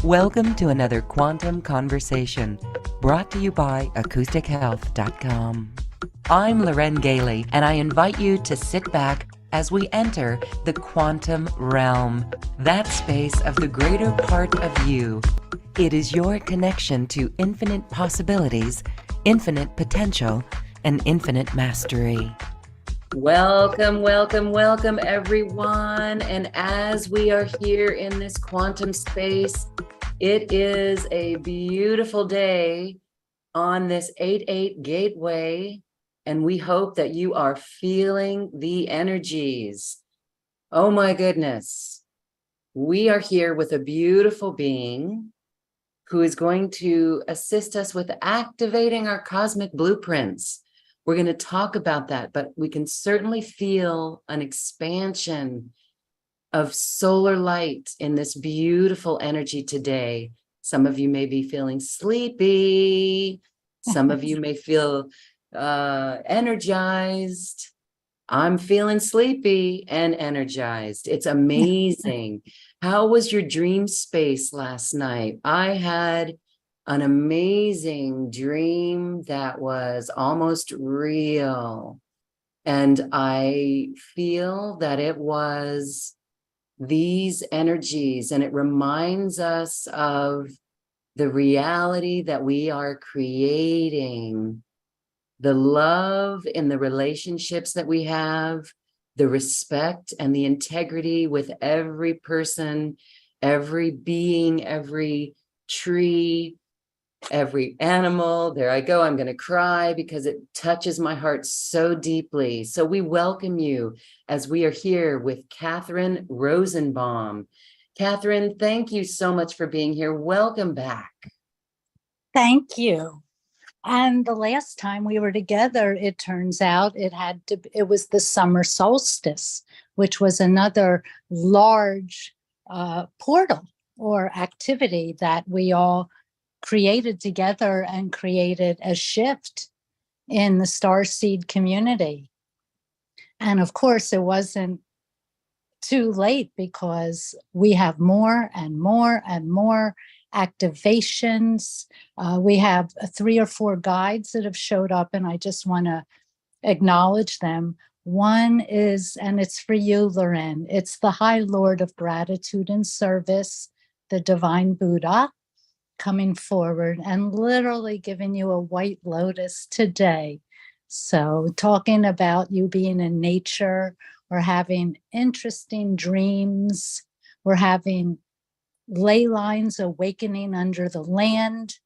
Welcome to another Quantum Conversation, brought to you by AcousticHealth.com. I'm Loren Gailey, and I invite you to sit back as we enter the quantum realm, that space of the greater part of you. It is your connection to infinite possibilities, infinite potential, and infinite mastery. Welcome, welcome, welcome, everyone. And as we are here in this quantum space, it is a beautiful day on this 8-8 gateway, and we hope that you are feeling the energies. Oh my goodness. We are here with a beautiful being who is going to assist us with activating our cosmic blueprints. We're going to talk about that, but we can certainly feel an expansion of solar light in this beautiful energy today. Some of you may be feeling sleepy. Some of you may feel energized. I'm feeling sleepy and energized. It's amazing. How was your dream space last night? I had an amazing dream that was almost real. And I feel that it was these energies, and it reminds us of the reality that we are creating, the love in the relationships that we have, the respect and the integrity with every person, every being, every tree, every animal. There I go. I'm going to cry because it touches my heart so deeply. So we welcome you as we are here with Catherine Rosenbuam. Catherine, thank you so much for being here. Welcome back. Thank you. And the last time we were together, it turns out it was the summer solstice, which was another large portal or activity that we all created together and created a shift in the starseed community. And of course, it wasn't too late because we have more and more and more activations. We have 3 or 4 guides that have showed up, and I just want to acknowledge them. One is, and it's for you, Loren, it's the High Lord of Gratitude and Service, the Divine Buddha, coming forward and literally giving you a white lotus today. So talking about you being in nature, we're having interesting dreams, we're having ley lines awakening under the land.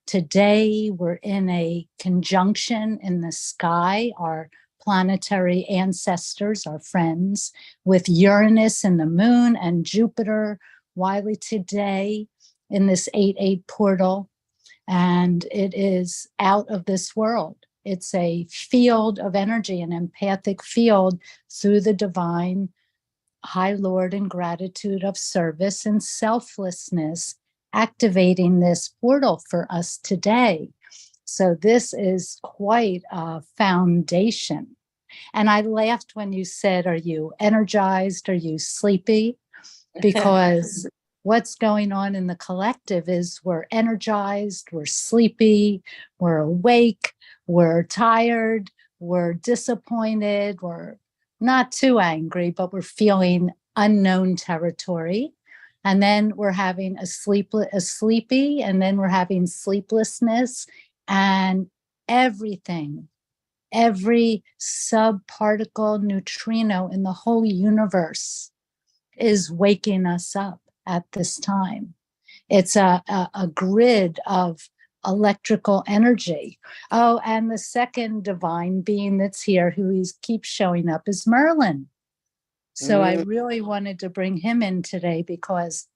Today, we're in a conjunction in the sky, our planetary ancestors, our friends, with Uranus and the moon and Jupiter, Wiley today in this 8-8 portal. And it is out of this world. It's a field of energy, an empathic field through the divine High Lord and gratitude of service and selflessness, activating this portal for us today. So this is quite a foundation. And I laughed when you said, are you energized? Are you sleepy? Because what's going on in the collective is we're energized, we're sleepy, we're awake, we're tired, we're disappointed, we're not too angry, but we're feeling unknown territory. And then we're having a sleepy, and then we're having sleeplessness, and everything, every subparticle neutrino in the whole universe is waking us up at this time. It's a grid of electrical energy. Oh, and the second divine being that's here who keeps showing up is Merlin. So I really wanted to bring him in today because,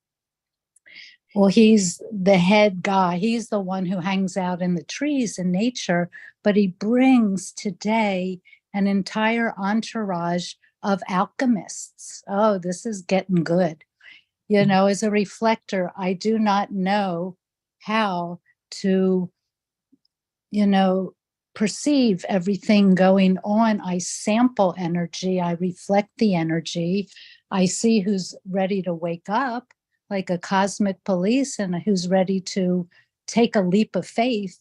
well, he's the head guy. He's the one who hangs out in the trees in nature, but he brings today an entire entourage of alchemists. Oh, this is getting good. You know, as a reflector, I do not know how to, perceive everything going on. I sample energy, I reflect the energy, I see who's ready to wake up, like a cosmic police and who's ready to take a leap of faith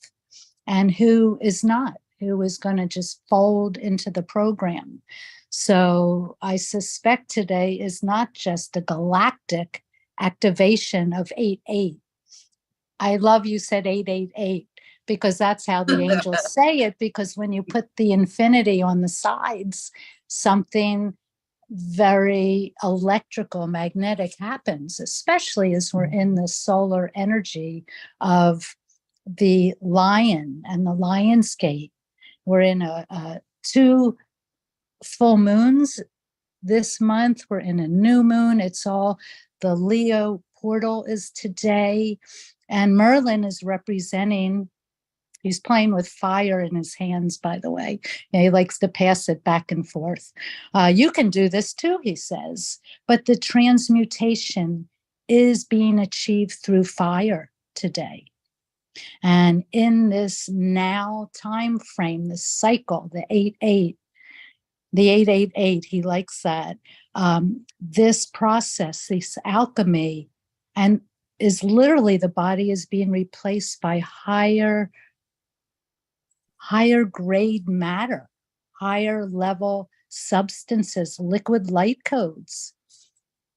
and who is not, who is going to just fold into the program. So I suspect today is not just a galactic activation of 8-8. I love you said 888 because that's how the angels say it, because when you put the infinity on the sides, something very electrical, magnetic happens, especially as we're in the solar energy of the lion and the lion's gate. We're in a 2 full moons this month. We're in a new moon. It's all the Leo portal is today. And Merlin is representing, he's playing with fire in his hands, by the way. And he likes to pass it back and forth. You can do this too, he says. But the transmutation is being achieved through fire today. And in this now time frame, this cycle, the 8-8, the 888, he likes that. This process, this alchemy, and is literally the body is being replaced by higher grade matter, higher level substances, liquid light codes.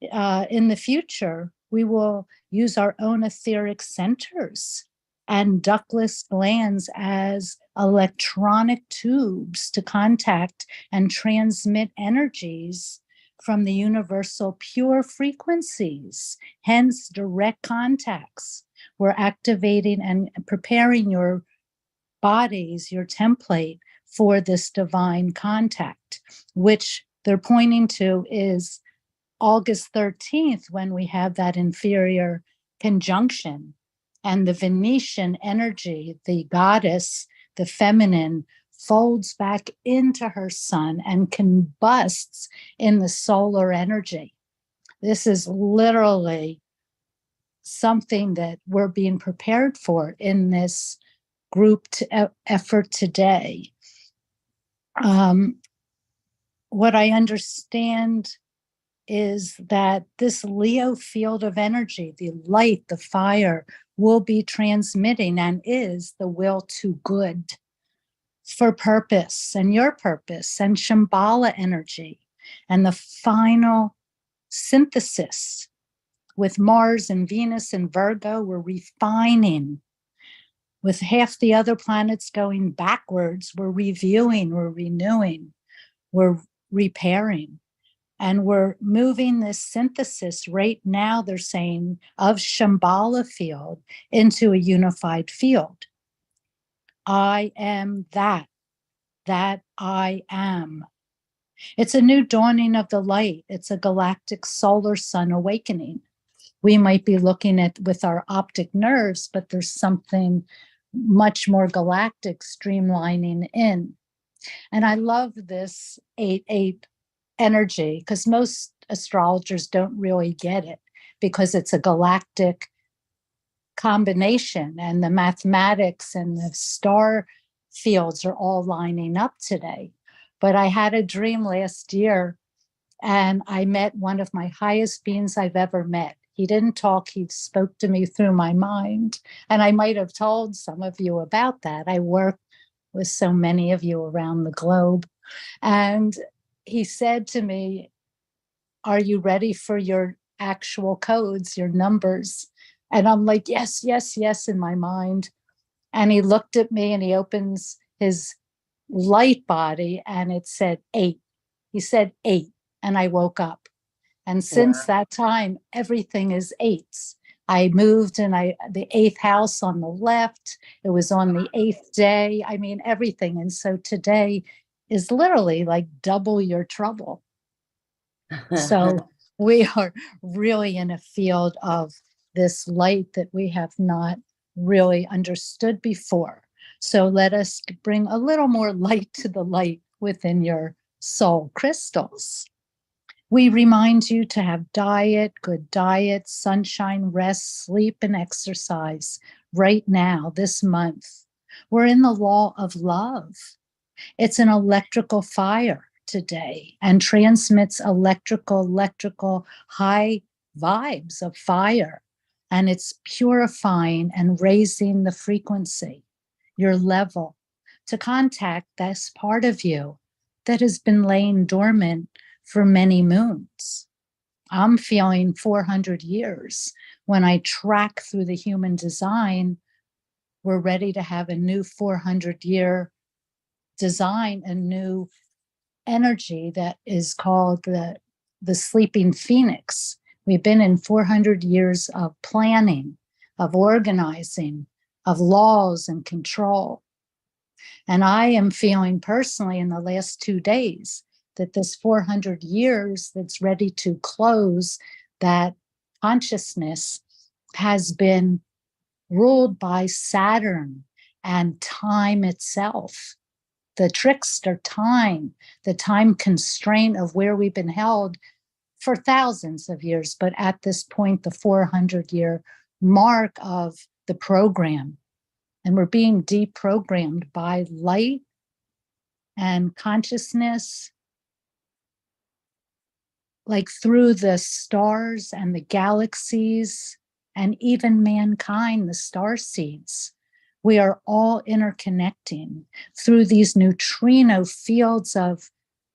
In the future, we will use our own etheric centers and ductless glands as electronic tubes to contact and transmit energies from the universal pure frequencies, hence direct contacts. We're activating and preparing your bodies, your template for this divine contact, which they're pointing to is August 13th, when we have that inferior conjunction and the Venetian energy, the goddess, the feminine, folds back into her sun and combusts in the solar energy. This is literally something that we're being prepared for in this group effort today. What I understand is that this Leo field of energy, the light, the fire, will be transmitting and is the will to good for purpose and your purpose and Shambhala energy and the final synthesis with Mars and Venus and Virgo. We're refining. With half the other planets going backwards, we're reviewing, we're renewing, we're repairing. And we're moving this synthesis right now, they're saying, of Shambhala field into a unified field. I am that I am. It's a new dawning of the light. It's a galactic solar sun awakening. We might be looking at with our optic nerves, but there's something much more galactic streamlining in. And I love this 8-8 energy because most astrologers don't really get it because it's a galactic combination and the mathematics and the star fields are all lining up today. But I had a dream last year and I met one of my highest beings I've ever met. He didn't talk, he spoke to me through my mind. And I might have told some of you about that. I work with so many of you around the globe. And he said to me, are you ready for your actual codes, your numbers? And I'm like, yes, yes, yes, in my mind. And he looked at me and he opens his light body and it said 8. He said 8 and I woke up. And since that time, everything is 8s. I moved and the 8th house on the left. It was on the 8th day. I mean, everything. And so today is literally like double your trouble. So we are really in a field of this light that we have not really understood before. So let us bring a little more light to the light within your soul crystals. We remind you to have good diet, sunshine, rest, sleep, and exercise right now, this month. We're in the law of love. It's an electrical fire today and transmits electrical, high vibes of fire, and it's purifying and raising the frequency, your level, to contact this part of you that has been laying dormant for many moons. I'm feeling 400 years. When I track through the human design, we're ready to have a new 400-year design, a new energy that is called the sleeping phoenix. We've been in 400 years of planning, of organizing, of laws and control. And I am feeling personally in the last 2 days that this 400 years that's ready to close, that consciousness has been ruled by Saturn and time itself, the trickster time, the time constraint of where we've been held for thousands of years. But at this point, the 400-year mark of the program, and we're being deprogrammed by light and consciousness, like through the stars and the galaxies, and even mankind, the star seeds. We are all interconnecting through these neutrino fields of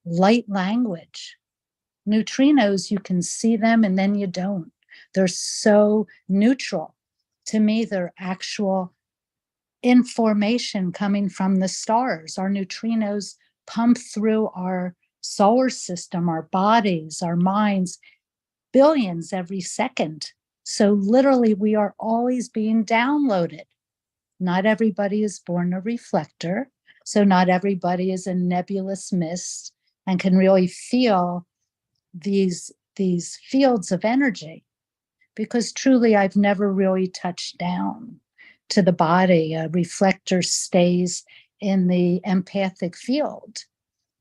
light language. Neutrinos, you can see them and then you don't. They're so neutral. To me, they're actual information coming from the stars. Our neutrinos pump through our solar system, our bodies, our minds, billions every second. So literally, we are always being downloaded. Not everybody is born a reflector. So not everybody is a nebulous mist and can really feel these fields of energy, because truly I've never really touched down to the body. A reflector stays in the empathic field,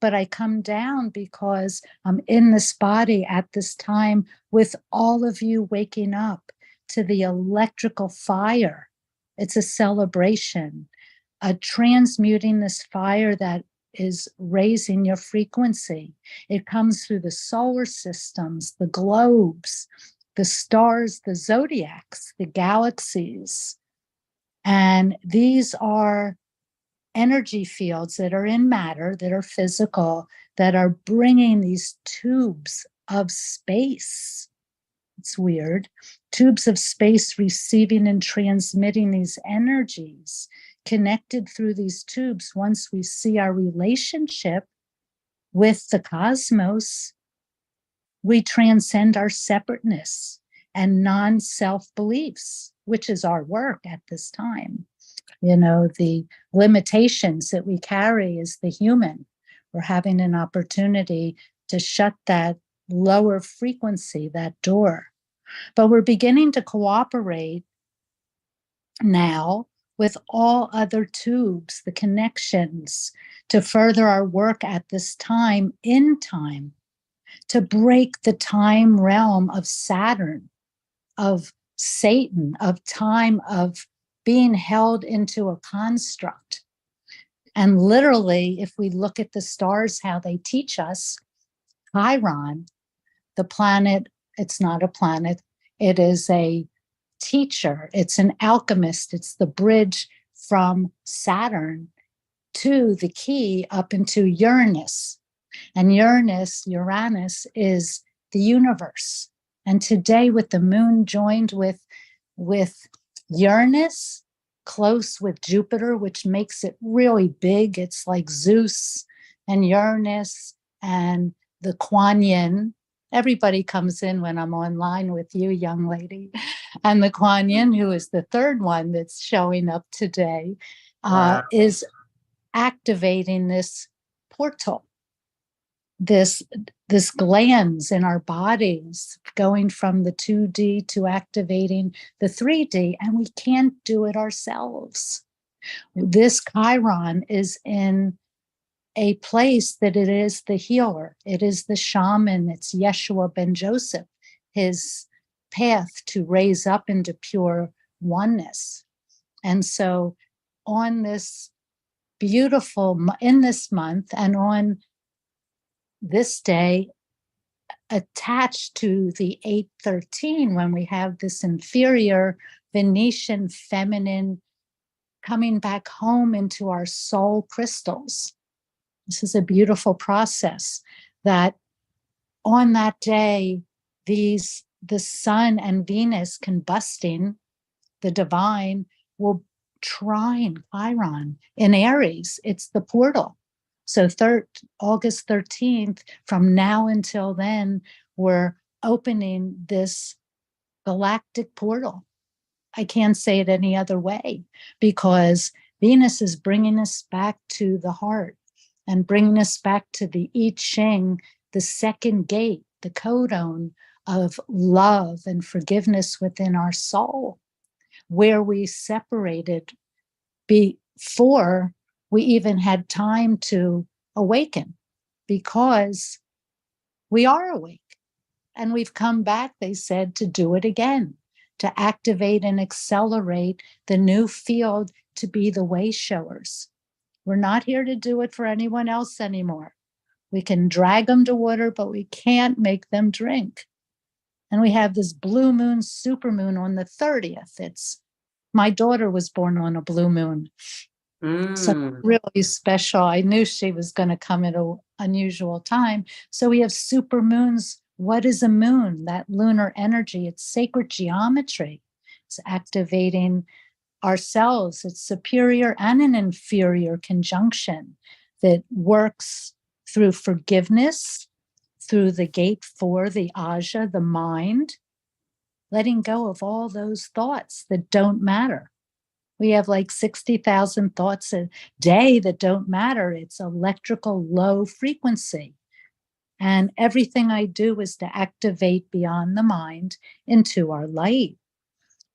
but I come down because I'm in this body at this time with all of you waking up to the electrical fire. It's a celebration, a transmuting this fire that is raising your frequency. It comes through the solar systems, the globes, the stars, the zodiacs, the galaxies. And these are energy fields that are in matter, that are physical, that are bringing these tubes of space. It's weird. Tubes of space receiving and transmitting these energies connected through these tubes. Once we see our relationship with the cosmos, we transcend our separateness and non-self beliefs, which is our work at this time. You know, the limitations that we carry as the human. We're having an opportunity to shut that lower frequency, that door. But we're beginning to cooperate now with all other tubes, the connections, to further our work at this time, in time, to break the time realm of Saturn, of Satan, of time, of being held into a construct. And literally, if we look at the stars, how they teach us, Chiron, the planet, it's not a planet, it is a teacher, it's an alchemist, it's the bridge from Saturn to the key up into Uranus. And Uranus is the universe. And today, with the moon joined with Uranus, close with Jupiter, which makes it really big. It's like Zeus and Uranus and the Kuan Yin. Everybody comes in when I'm online with you, young lady. And the Kuan Yin, who is the third one that's showing up today, is activating this portal, this glands in our bodies, going from the 2D to activating the 3D, and we can't do it ourselves. This Chiron is in a place that it is the healer, it is the shaman, it's Yeshua ben Joseph, his path to raise up into pure oneness. And so on this beautiful, in this month and on this day, attached to the 813 when we have this inferior Venetian feminine coming back home into our soul crystals. This is a beautiful process that on that day, the sun and Venus combusting, the divine, will trine Chiron in Aries. It's the portal. So August 13th, from now until then, we're opening this galactic portal. I can't say it any other way, because Venus is bringing us back to the heart and bringing us back to the I Ching, the second gate, the codon of love and forgiveness within our soul, where we separated before we even had time to awaken, because we are awake. And we've come back, they said, to do it again, to activate and accelerate the new field, to be the way showers. We're not here to do it for anyone else anymore. We can drag them to water, but we can't make them drink. And we have this blue moon, super moon on the 30th. My daughter was born on a blue moon. So really special. I knew she was going to come at an unusual time. So we have super moons. What is a moon? That lunar energy. It's sacred geometry. It's activating ourselves. It's superior and an inferior conjunction that works through forgiveness, through the gate 4, the Aja, the mind, letting go of all those thoughts that don't matter. We have like 60,000 thoughts a day that don't matter. It's electrical low frequency. And everything I do is to activate beyond the mind into our light.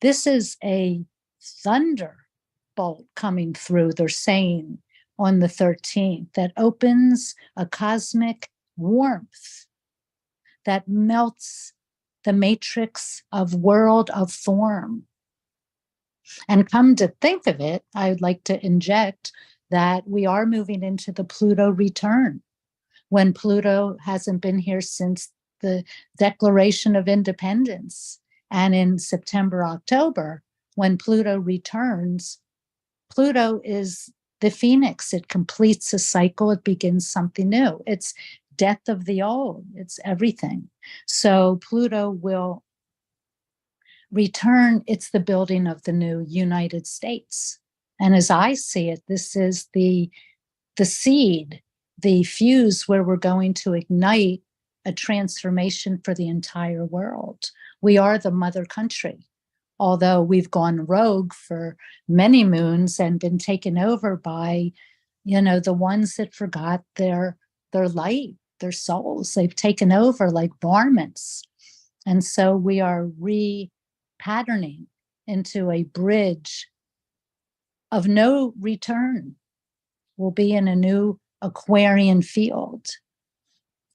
This is a thunderbolt coming through, they're saying, on the 13th, that opens a cosmic warmth that melts the matrix of world of form. And come to think of it, I would like to inject that we are moving into the Pluto return, when Pluto hasn't been here since the Declaration of Independence. And in September, October, when Pluto returns, Pluto is the phoenix. It completes a cycle. It begins something new. It's death of the old. It's everything. So Pluto will return. It's the building of the new United States. And as I see it, this is the seed, the fuse where we're going to ignite a transformation for the entire world. We are the mother country, although we've gone rogue for many moons and been taken over by, the ones that forgot their light, their souls. They've taken over like varmints. And so we are repatterning into a bridge of no return. We'll be in a new Aquarian field.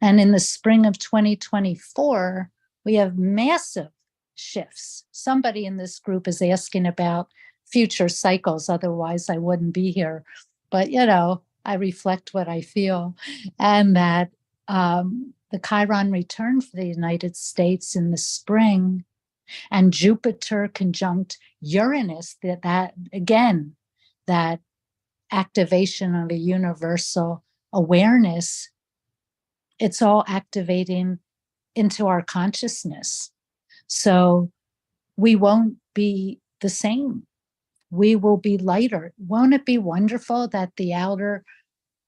And in the spring of 2024, we have massive shifts. Somebody in this group is asking about future cycles. Otherwise, I wouldn't be here. But, I reflect what I feel. And that the Chiron return for the United States in the spring, and Jupiter conjunct Uranus, that again, that activation of a universal awareness, it's all activating into our consciousness. So we won't be the same. We will be lighter. Won't it be wonderful that the outer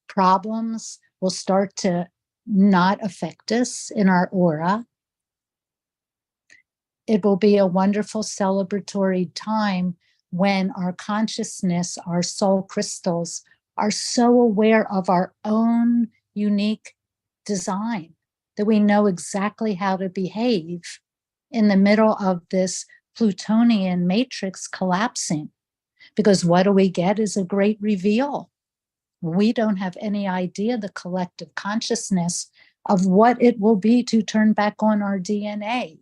problems will start to not affect us in our aura? It will be a wonderful celebratory time when our consciousness, our soul crystals, are so aware of our own unique design that we know exactly how to behave in the middle of this Plutonian matrix collapsing. Because what do we get is a great reveal. We don't have any idea, the collective consciousness, of what it will be to turn back on our DNA.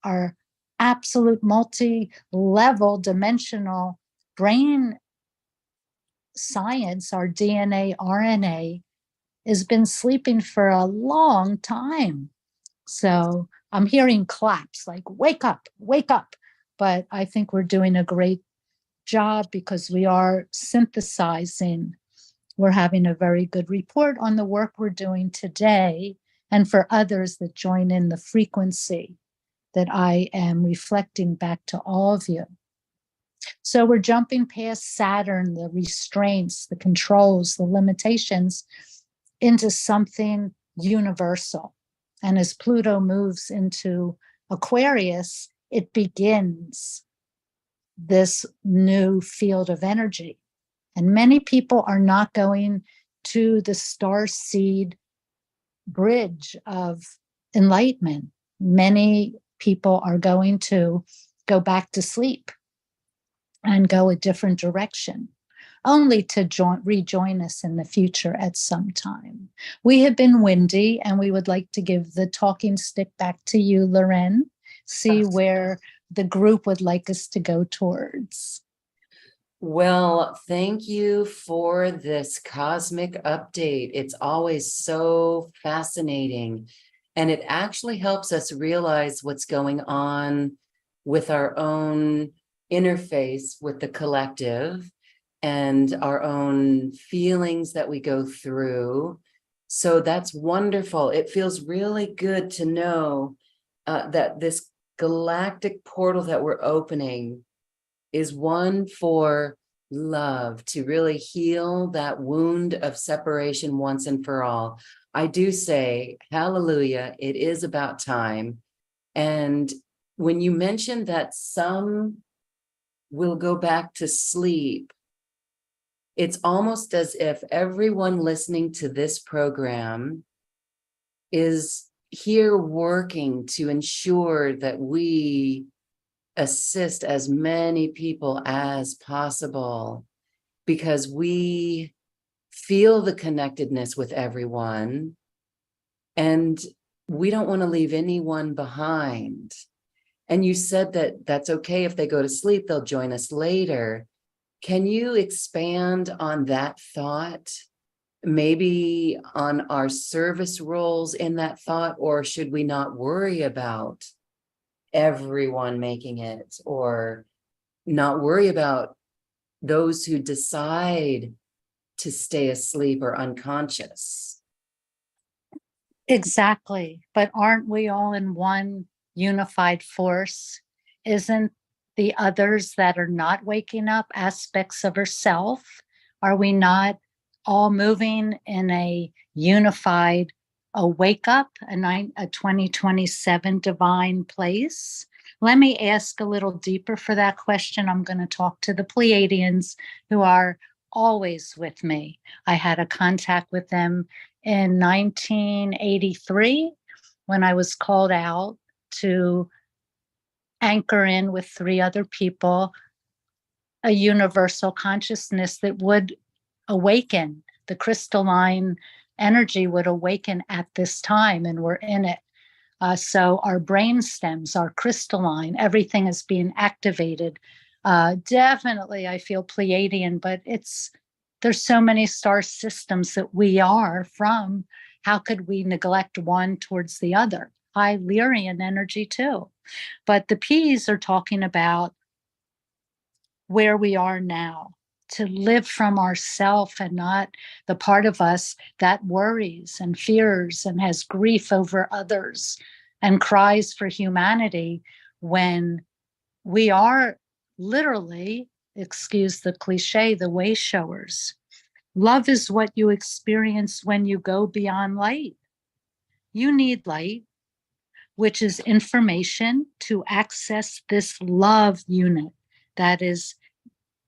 Our absolute multi-level dimensional brain science, our DNA, RNA, has been sleeping for a long time. So I'm hearing claps like, wake up, wake up. But I think we're doing a great job because we are synthesizing. We're having a very good report on the work we're doing today, and for others that join in the frequency that I am reflecting back to all of you. So we're jumping past Saturn, the restraints, the controls, the limitations, into something universal. And as Pluto moves into Aquarius, it begins this new field of energy. And many people are not going to the star seed bridge of enlightenment. Many people are going to go back to sleep and go a different direction, only to rejoin us in the future at some time. We have been windy, and we would like to give the talking stick back to you, Loren, see where the group would like us to go towards. Well, thank you for this cosmic update. It's always so fascinating, and it actually helps us realize what's going on with our own interface with the collective and our own feelings that we go through. So that's wonderful. It feels really good to know that this galactic portal that we're opening is one for love, to really heal that wound of separation once and for all. I do say, hallelujah, it is about time. And when you mentioned that some will go back to sleep, it's almost as if everyone listening to this program is here working to ensure that we assist as many people as possible, because we feel the connectedness with everyone and we don't want to leave anyone behind. And you said that that's okay if they go to sleep, they'll join us later. Can you expand on that thought? Maybe on our service roles in that thought, or should we not worry about everyone making it, or not worry about those who decide to stay asleep or unconscious? Exactly. But aren't we all in one unified force? Isn't the others that are not waking up aspects of herself? Are we not all moving in a unified, a wake up, a 2027 divine place? Let me ask a little deeper for that question. I'm going to talk to the Pleiadians, who are always with me. I had a contact with them in 1983 when I was called out to anchor in with 3 other people a universal consciousness that would awaken. The crystalline energy would awaken at this time, and we're in it. So our brain stems are crystalline. Everything is being activated. Definitely, I feel Pleiadian, but there's so many star systems that we are from. How could we neglect one towards the other? High Lyrian energy too. But the P's are talking about where we are now, to live from ourself and not the part of us that worries and fears and has grief over others and cries for humanity, when we are literally, excuse the cliche, the way showers. Love is what you experience when you go beyond light. You need light, which is information to access this love unit that is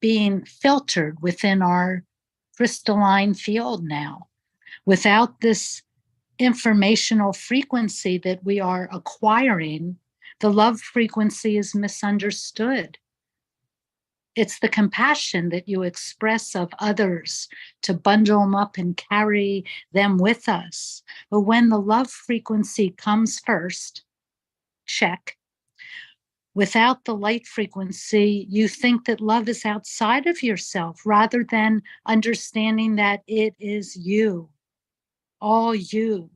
being filtered within our crystalline field now. Without this informational frequency that we are acquiring, the love frequency is misunderstood. It's the compassion that you express of others to bundle them up and carry them with us. But when the love frequency comes first, check. Without the light frequency, you think that love is outside of yourself rather than understanding that it is you, all you.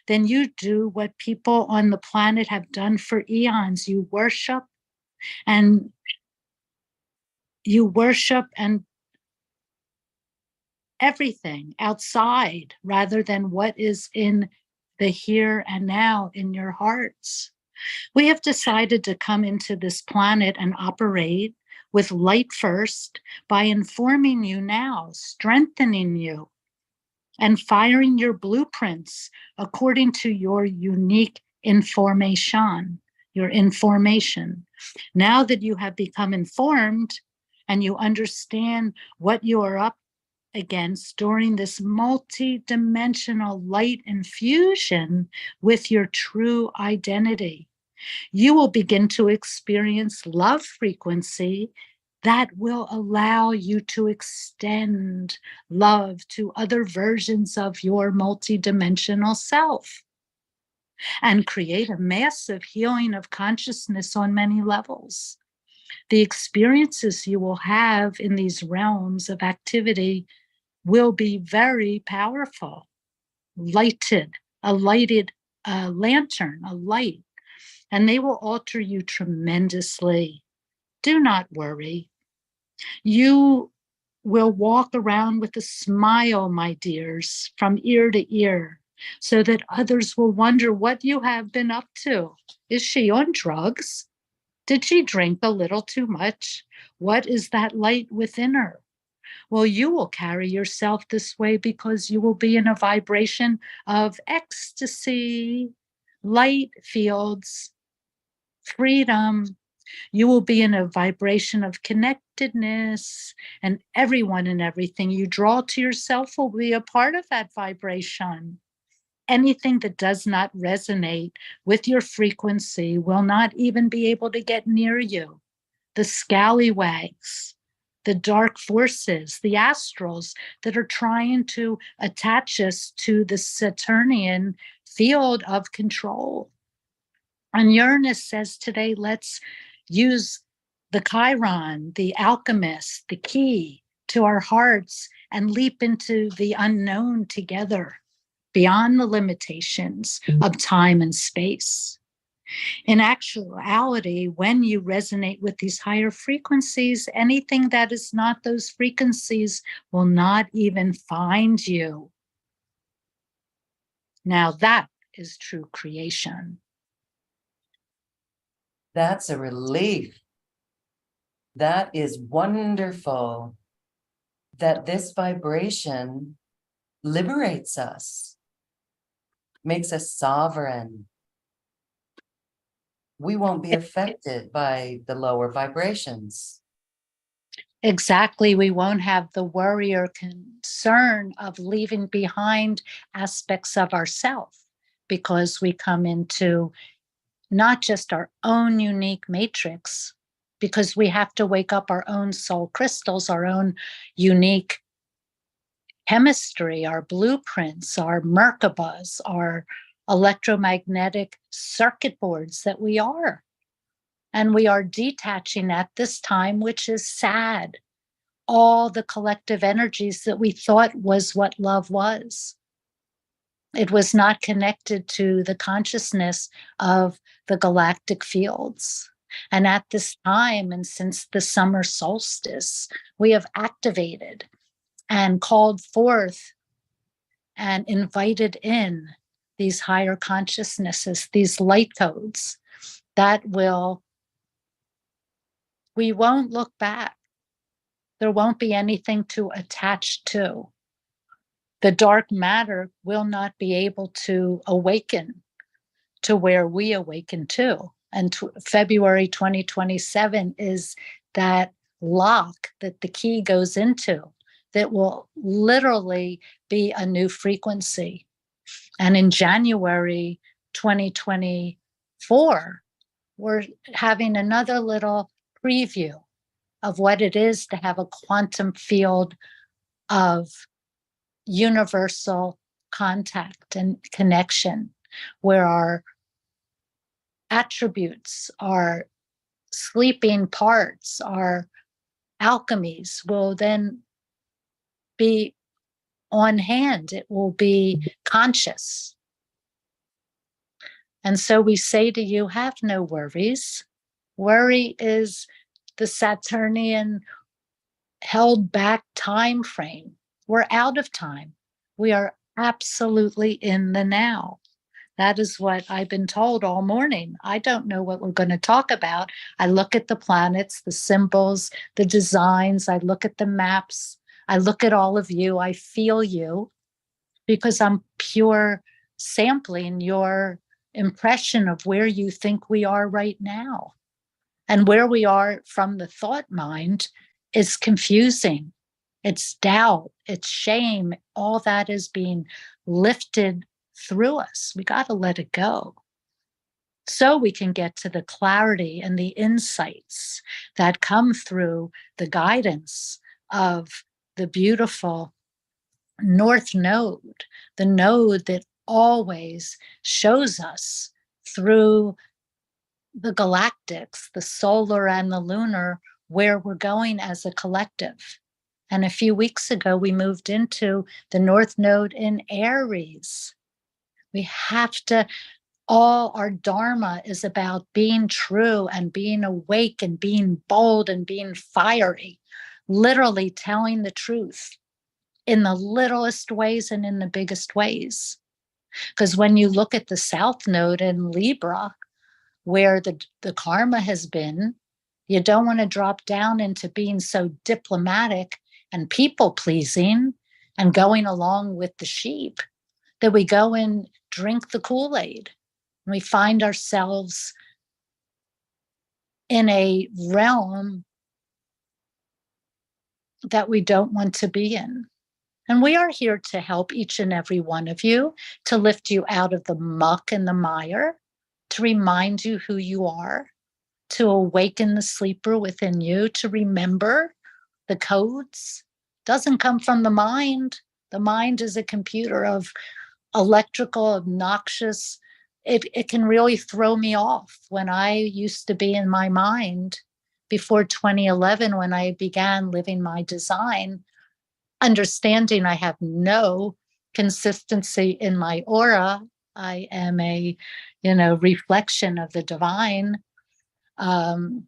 then you do what people on the planet have done for eons. And you worship and everything outside rather than what is in the here and now in your hearts. We have decided to come into this planet and operate with light first by informing you now, strengthening you, and firing your blueprints according to your unique your information. Now that you have become informed and you understand what you are up against during this multi-dimensional light infusion with your true identity, you will begin to experience love frequency that will allow you to extend love to other versions of your multidimensional self and create a massive healing of consciousness on many levels. The experiences you will have in these realms of activity will be very powerful. A lighted lantern, a light, and they will alter you tremendously. Do not worry. You will walk around with a smile, my dears, from ear to ear, so that others will wonder what you have been up to. Is she on drugs? Did she drink a little too much? What is that light within her? Well, you will carry yourself this way because you will be in a vibration of ecstasy, light fields, freedom. You will be in a vibration of connectedness, and everyone and everything you draw to yourself will be a part of that vibration. Anything that does not resonate with your frequency will not even be able to get near you. The scallywags, the dark forces, the astrals that are trying to attach us to the Saturnian field of control. And Uranus says today, let's use the Chiron, the alchemist, the key to our hearts, and leap into the unknown together, beyond the limitations of time and space. In actuality, when you resonate with these higher frequencies, anything that is not those frequencies will not even find you. Now that is true creation. That's a relief. That is wonderful that this vibration liberates us, makes us sovereign. We won't be affected by the lower vibrations. Exactly. We won't have the worry or concern of leaving behind aspects of ourself because we come into not just our own unique matrix, because we have to wake up our own soul crystals, our own unique chemistry, our blueprints, our Merkabas, our electromagnetic circuit boards that we are. And we are detaching at this time, which is sad, all the collective energies that we thought was what love was. It was not connected to the consciousness of the galactic fields. And at this time, and since the summer solstice, we have activated and called forth and invited in these higher consciousnesses, these light codes that we won't look back. There won't be anything to attach to. The dark matter will not be able to awaken to where we awaken to. And February 2027 is that lock that the key goes into that will literally be a new frequency. And in January 2024, we're having another little preview of what it is to have a quantum field of universal contact and connection, where our attributes, our sleeping parts, our alchemies will then be on hand. It will be conscious. And so we say to you, have no worries. Worry is the Saturnian held back time frame. We're out of time. We are absolutely in the now. That is what I've been told all morning. I don't know what we're going to talk about. I look at the planets, the symbols, the designs. I look at the maps. I look at all of you. I feel you because I'm pure sampling your impression of where you think we are right now. And where we are from the thought mind is confusing. It's doubt, it's shame. All that is being lifted through us. We got to let it go so we can get to the clarity and the insights that come through the guidance of the beautiful North Node, the node that always shows us through the galactics, the solar and the lunar, where we're going as a collective. And a few weeks ago, we moved into the North Node in Aries. We have to, all our Dharma is about being true and being awake and being bold and being fiery, literally telling the truth in the littlest ways and in the biggest ways. Because when you look at the South Node in Libra, where the karma has been, you don't want to drop down into being so diplomatic and people pleasing and going along with the sheep, that we go and drink the Kool-Aid. And we find ourselves in a realm that we don't want to be in. And we are here to help each and every one of you, to lift you out of the muck and the mire, to remind you who you are, to awaken the sleeper within you, to remember the codes. Doesn't come from the mind. The mind is a computer of electrical, obnoxious. It can really throw me off. When I used to be in my mind before 2011, when I began living my design, understanding I have no consistency in my aura. I am a, reflection of the divine. When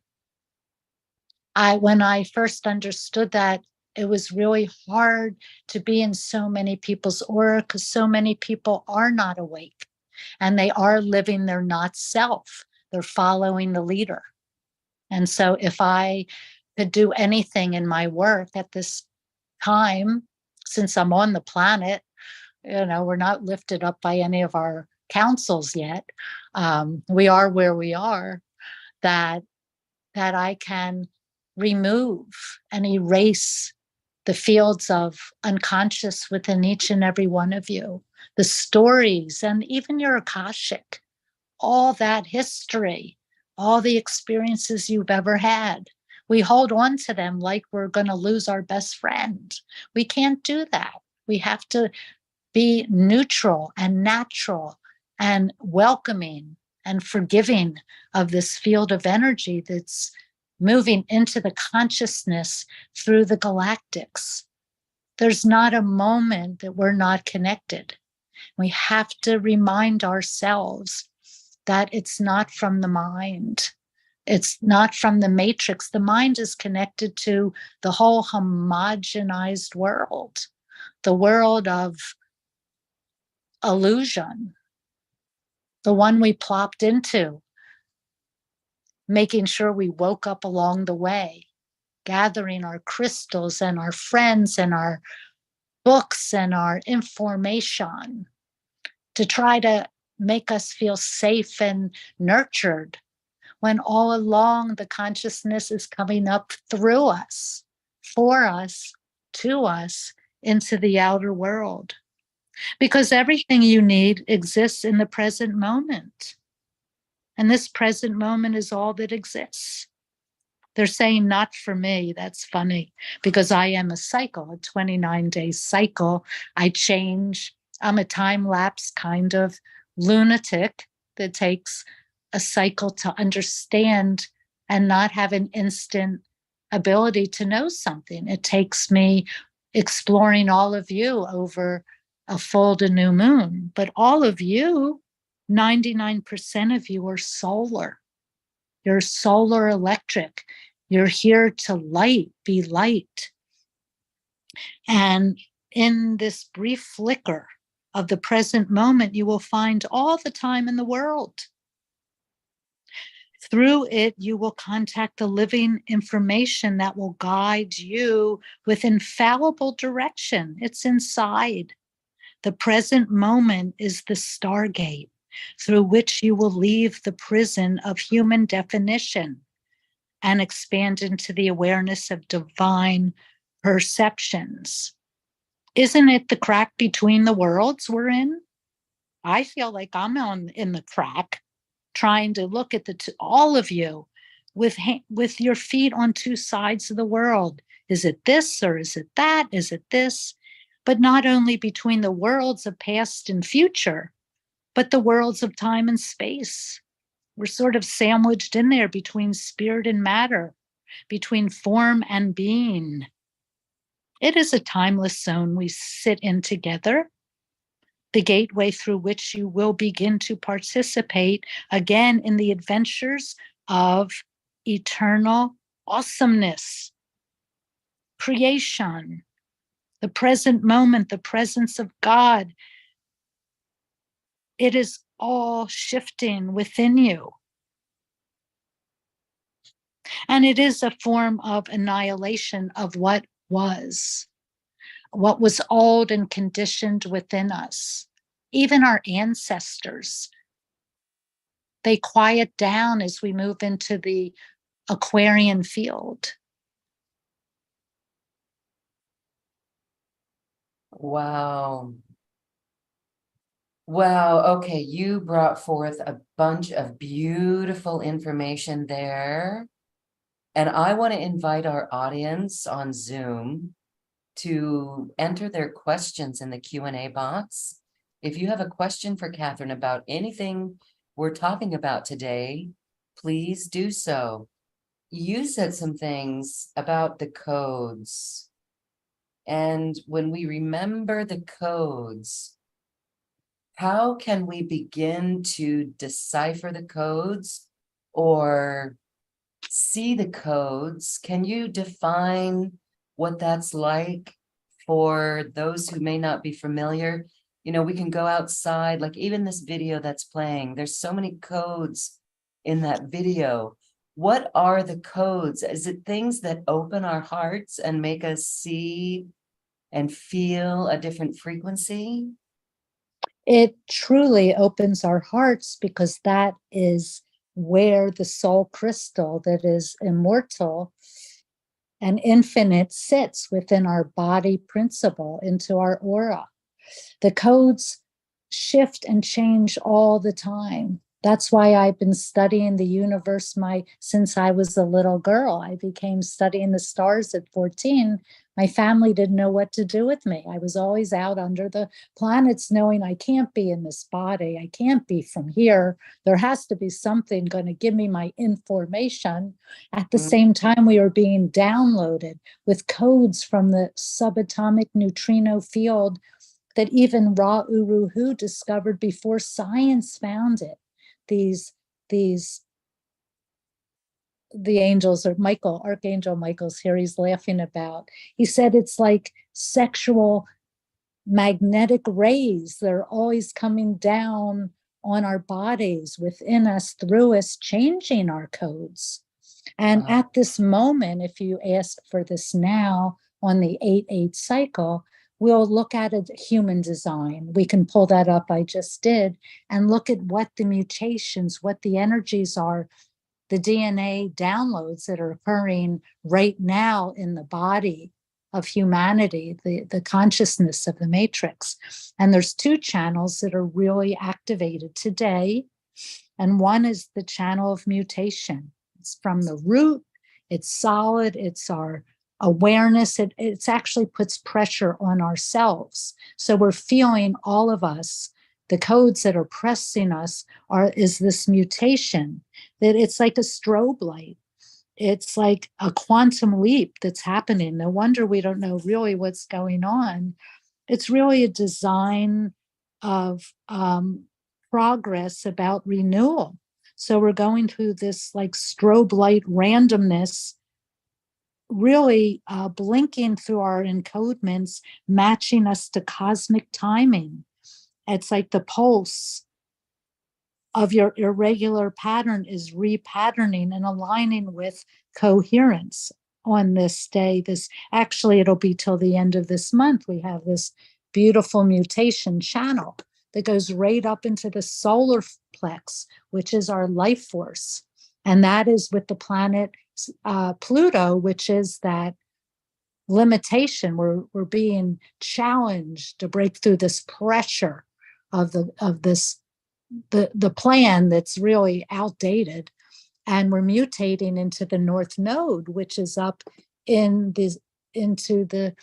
I first understood that, it was really hard to be in so many people's aura because so many people are not awake and they are living their not self. They're following the leader. And so if I could do anything in my work at this time, since I'm on the planet, we're not lifted up by any of our councils yet. We are where we are, that I can remove and erase the fields of unconscious within each and every one of you, the stories, and even your Akashic, all that history, all the experiences you've ever had. We hold on to them like we're going to lose our best friend. We can't do that. We have to be neutral and natural and welcoming and forgiving of this field of energy that's moving into the consciousness through the galactics. There's not a moment that we're not connected. We have to remind ourselves that it's not from the mind. It's not from the matrix. The mind is connected to the whole homogenized world, the world of illusion, the one we plopped into, making sure we woke up along the way, gathering our crystals and our friends and our books and our information to try to make us feel safe and nurtured, when all along the consciousness is coming up through us, for us, to us, into the outer world. Because everything you need exists in the present moment. And this present moment is all that exists. They're saying not for me. That's funny because I am a cycle, a 29-day cycle. I change. I'm a time lapse kind of lunatic that takes a cycle to understand and not have an instant ability to know something. It takes me exploring all of you over a full to new moon. But all of you 99% of you are solar. You're solar electric. You're here to be light. And in this brief flicker of the present moment, you will find all the time in the world. Through it, you will contact the living information that will guide you with infallible direction. It's inside. The present moment is the stargate through which you will leave the prison of human definition and expand into the awareness of divine perceptions. Isn't it the crack between the worlds we're in? I feel like I'm in the crack, trying to look at all of you with your feet on two sides of the world. Is it this or is it that? Is it this? But not only between the worlds of past and future, but the worlds of time and space. We're sort of sandwiched in there between spirit and matter, between form and being. It is a timeless zone we sit in together, the gateway through which you will begin to participate again in the adventures of eternal awesomeness, creation, the present moment, the presence of God. It is all shifting within you. And it is a form of annihilation of what was old and conditioned within us. Even our ancestors, they quiet down as we move into the Aquarian field. Wow. Wow. Okay. You brought forth a bunch of beautiful information there. And I want to invite our audience on Zoom to enter their questions in the Q&A box. If you have a question for Catherine about anything we're talking about today, please do so. You said some things about the codes. And when we remember the codes, how can we begin to decipher the codes or see the codes? Can you define what that's like for those who may not be familiar? You know, we can go outside, like even this video that's playing, there's so many codes in that video. What are the codes? Is it things that open our hearts and make us see and feel a different frequency? It truly opens our hearts because that is where the soul crystal that is immortal and infinite sits within our body principle into our aura. The codes shift and change all the time. That's why I've been studying the universe since I was a little girl. I became studying the stars at 14. My family didn't know what to do with me. I was always out under the planets knowing I can't be in this body. I can't be from here. There has to be something going to give me my information. At the same time, we were being downloaded with codes from the subatomic neutrino field that even Ra Uru Hu discovered before science found it. The angels, or Archangel Michael's here, he's laughing about. He said it's like sexual magnetic rays. They're always coming down on our bodies, within us, through us, changing our codes. And at this moment, if you ask for this now on the 8-8 cycle, we'll look at a human design. We can pull that up, I just did, and look at what the mutations, what the energies are, the DNA downloads that are occurring right now in the body of humanity, the consciousness of the matrix. And there's two channels that are really activated today. And one is the channel of mutation. It's from the root, it's solid, it's our awareness. It actually puts pressure on ourselves. So we're feeling, all of us, the codes that are pressing us is this mutation, that it's like a strobe light. It's like a quantum leap that's happening. No wonder we don't know really what's going on. It's really a design of progress about renewal. So we're going through this like strobe light randomness, really blinking through our encodements, matching us to cosmic timing. It's like the pulse of your irregular pattern is repatterning and aligning with coherence on this day. This actually, it'll be till the end of this month. We have this beautiful mutation channel that goes right up into the solar plex, which is our life force. And that is with the planet Pluto, which is that limitation. We're being challenged to break through this pressure of the plan that's really outdated, and we're mutating into the North Node, which is up into the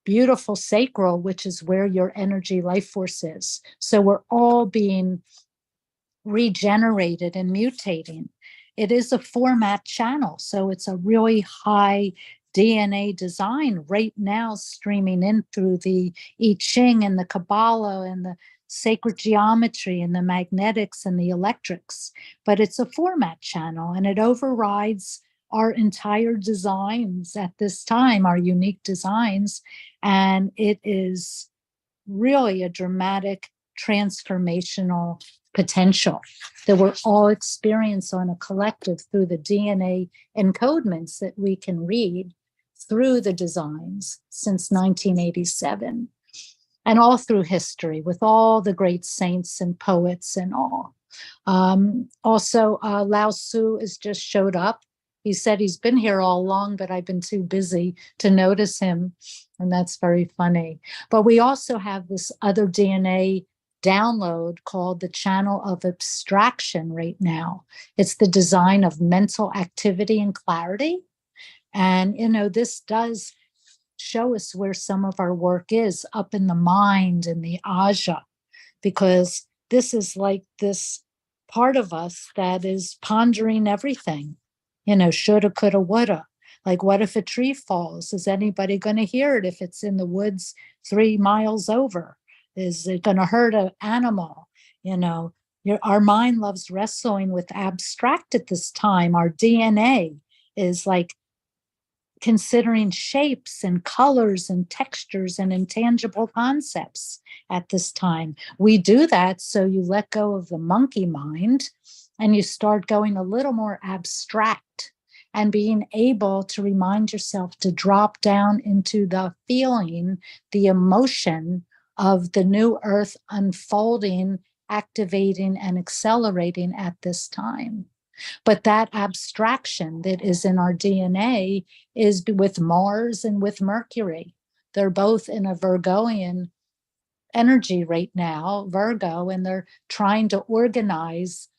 beautiful sacral, which is where your energy life force is. So we're all being regenerated and mutating. It is a format channel, so it's a really high DNA design right now, streaming in through the I Ching and the Kabbalah and the sacred geometry and the magnetics and the electrics. But it's a format channel, and it overrides our entire designs at this time, our unique designs. And it is really a dramatic transformational potential that we're all experiencing on a collective through the DNA encodements that we can read through the designs since 1987 and all through history with all the great saints and poets and all. Also, Lao Tzu has just showed up. He said he's been here all along, but I've been too busy to notice him. And that's very funny. But we also have this other DNA download called the channel of abstraction right now. It's the design of mental activity and clarity. And, this does show us where some of our work is up in the mind and the aja, because this is like this part of us that is pondering everything, shoulda, coulda, woulda. Like, what if a tree falls? Is anybody going to hear it if it's in the woods 3 miles over? Is it going to hurt an animal? Our mind loves wrestling with abstract at this time. Our DNA is like considering shapes and colors and textures and intangible concepts at this time. We do that so you let go of the monkey mind and you start going a little more abstract and being able to remind yourself to drop down into the feeling, the emotion of the new earth unfolding, activating, and accelerating at this time. But that abstraction that is in our DNA is with Mars and with Mercury. They're both in a Virgoian energy right now, Virgo, and they're trying to organize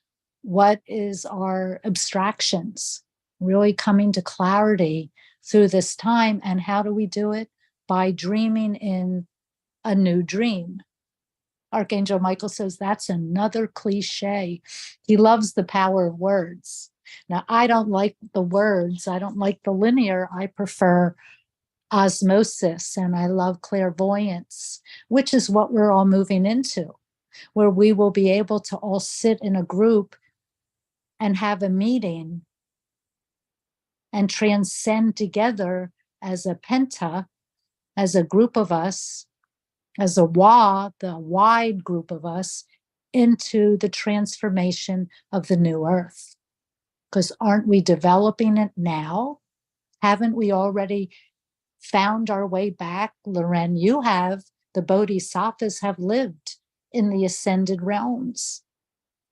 what is our abstractions, really coming to clarity through this time. And how do we do it? By dreaming in a new dream. Archangel Michael says that's another cliche. He loves the power of words. Now, I don't like the words. I don't like the linear. I prefer osmosis, and I love clairvoyance, which is what we're all moving into, where we will be able to all sit in a group and have a meeting and transcend together as a penta, as a group of us, as a the wide group of us, into the transformation of the new earth. Because aren't we developing it now? Haven't we already found our way back? Loren, you have. The bodhisattvas have lived in the ascended realms.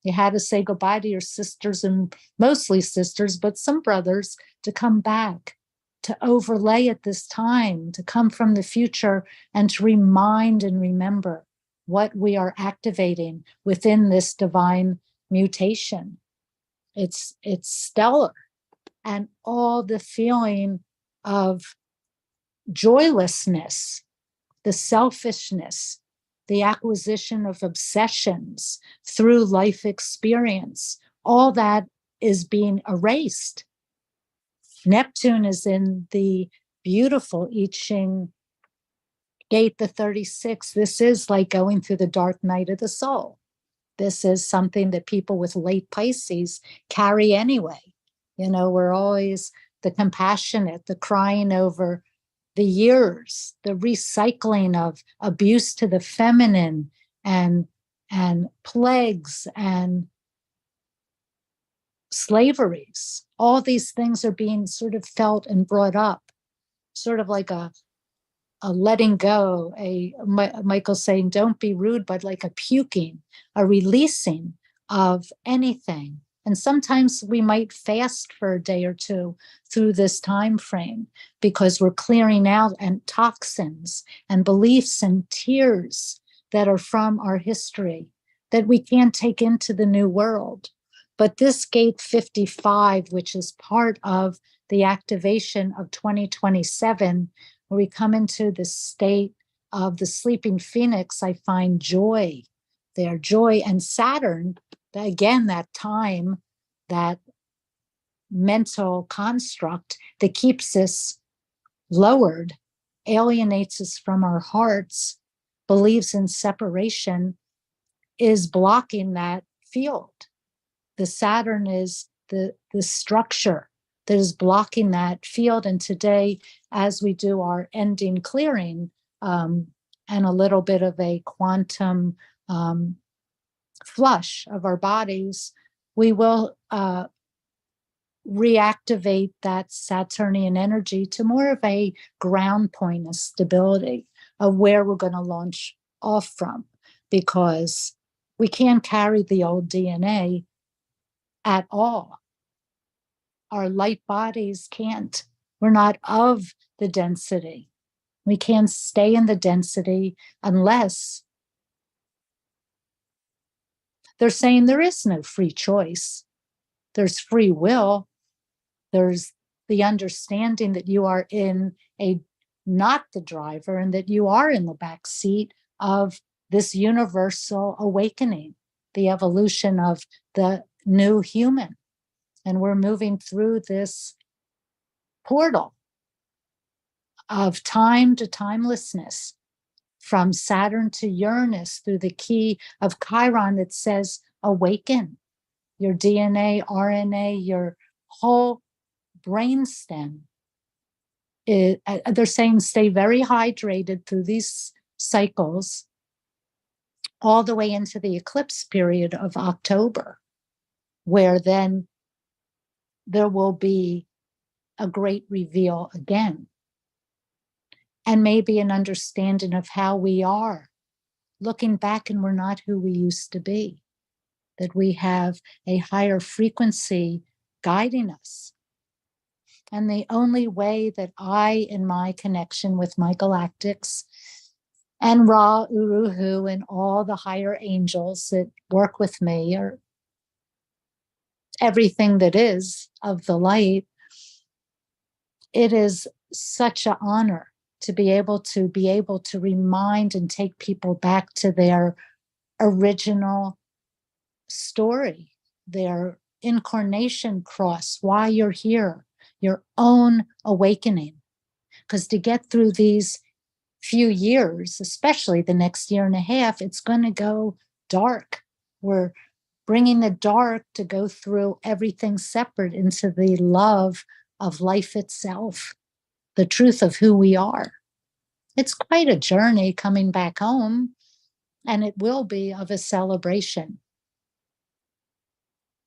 You had to say goodbye to your sisters, and mostly sisters, but some brothers, to come back, to overlay at this time, to come from the future and to remind and remember what we are activating within this divine mutation. It's stellar. And all the feeling of joylessness, the selfishness, the acquisition of obsessions through life experience, all that is being erased. Neptune is in the beautiful I Ching gate, the 36. This is like going through the dark night of the soul. This is something that people with late Pisces carry anyway. We're always the compassionate, the crying over the years, the recycling of abuse to the feminine and plagues and slaveries. All these things are being sort of felt and brought up, sort of like a letting go, Michael saying, don't be rude, but like a puking, a releasing of anything. And sometimes we might fast for a day or two through this time frame because we're clearing out and toxins and beliefs and tears that are from our history that we can't take into the new world. But this gate 55, which is part of the activation of 2027, where we come into the state of the sleeping phoenix, I find joy there, joy. And Saturn, again, that time, that mental construct that keeps us lowered, alienates us from our hearts, believes in separation, is blocking that field. The Saturn is the structure that is blocking that field. And today, as we do our ending clearing and a little bit of a quantum flush of our bodies, we will reactivate that Saturnian energy to more of a ground point of stability of where we're going to launch off from, because we can't carry the old DNA at all. Our light bodies can't. We're not of the density. We can't stay in the density unless they're saying there is no free choice. There's free will. There's the understanding that you are not the driver, and that you are in the back seat of this universal awakening, the evolution of the new human. And we're moving through this portal of time to timelessness, from Saturn to Uranus, through the key of Chiron that says, awaken your DNA, RNA, your whole brainstem. They're saying stay very hydrated through these cycles all the way into the eclipse period of October, where then there will be a great reveal again. And maybe an understanding of how we are, looking back, and we're not who we used to be, that we have a higher frequency guiding us. And the only way that I, in my connection with my galactics and Ra, Uruhu, and all the higher angels that work with me, or everything that is of the light, it is such an honor to be able to remind and take people back to their original story, their incarnation cross, why you're here, your own awakening. Because to get through these few years, especially the next year and a half, it's going to go dark. We're bringing the dark to go through everything separate into the love of life itself, the truth of who we are. It's quite a journey coming back home, and it will be of a celebration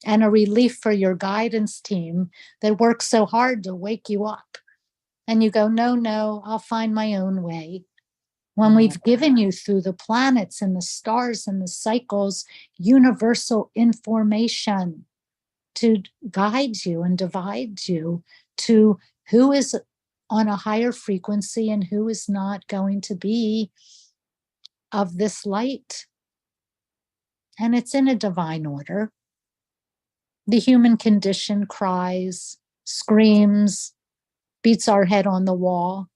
and a relief for your guidance team that works so hard to wake you up. And you go, no, I'll find my own way. When we've given you through the planets and the stars and the cycles, universal information to guide you and divide you to who is on a higher frequency and who is not going to be of this light. And it's in a divine order. The human condition cries, screams, beats our head on the wall.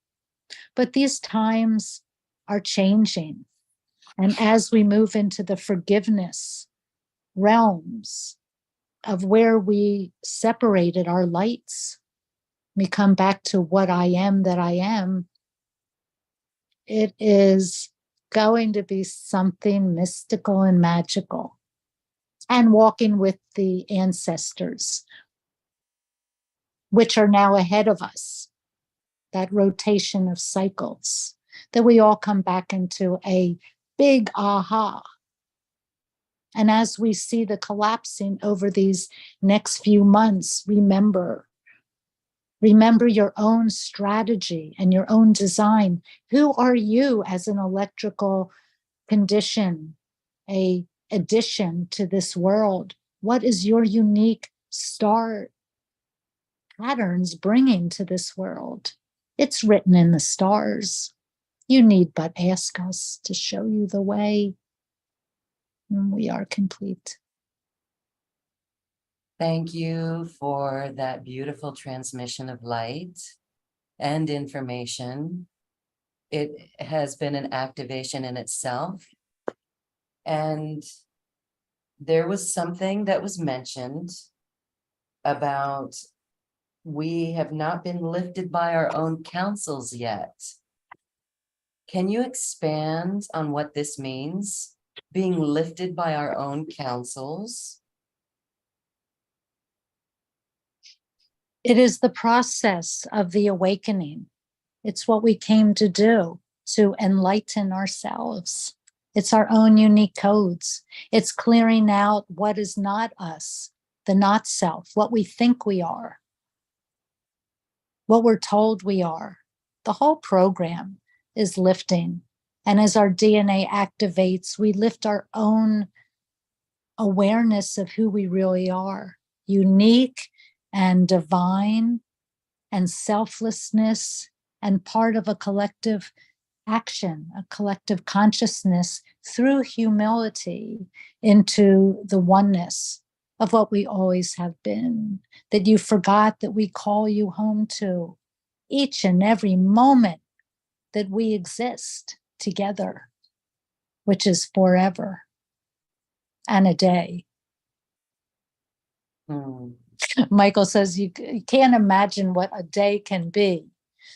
But these times are changing. And as we move into the forgiveness realms of where we separated our lights, we come back to what I am that I am. It is going to be something mystical and magical. and walking with the ancestors, which are now ahead of us, that rotation of cycles, that we all come back into a big aha. And as we see the collapsing over these next few months, remember your own strategy and your own design. Who are you as an electrical condition, a addition to this world? What is your unique star patterns bringing to this world? It's written in the stars. You need but ask us to show you the way. And we are complete. Thank you for that beautiful transmission of light and information. It has been an activation in itself. And there was something that was mentioned about we have not been lifted by our own counsels yet. Can you expand on what this means? Being lifted by our own counsels? It is the process of the awakening. It's what we came to do, to enlighten ourselves. It's our own unique codes. It's clearing out what is not us, the not self, what we think we are, what we're told we are. The whole program is lifting. And as our DNA activates, we lift our own awareness of who we really are, unique and divine and selflessness and part of a collective action, a collective consciousness through humility into the oneness of what we always have been, that you forgot that we call you home to each and every moment that we exist together, which is forever and a day. Michael says you can't imagine what a day can be.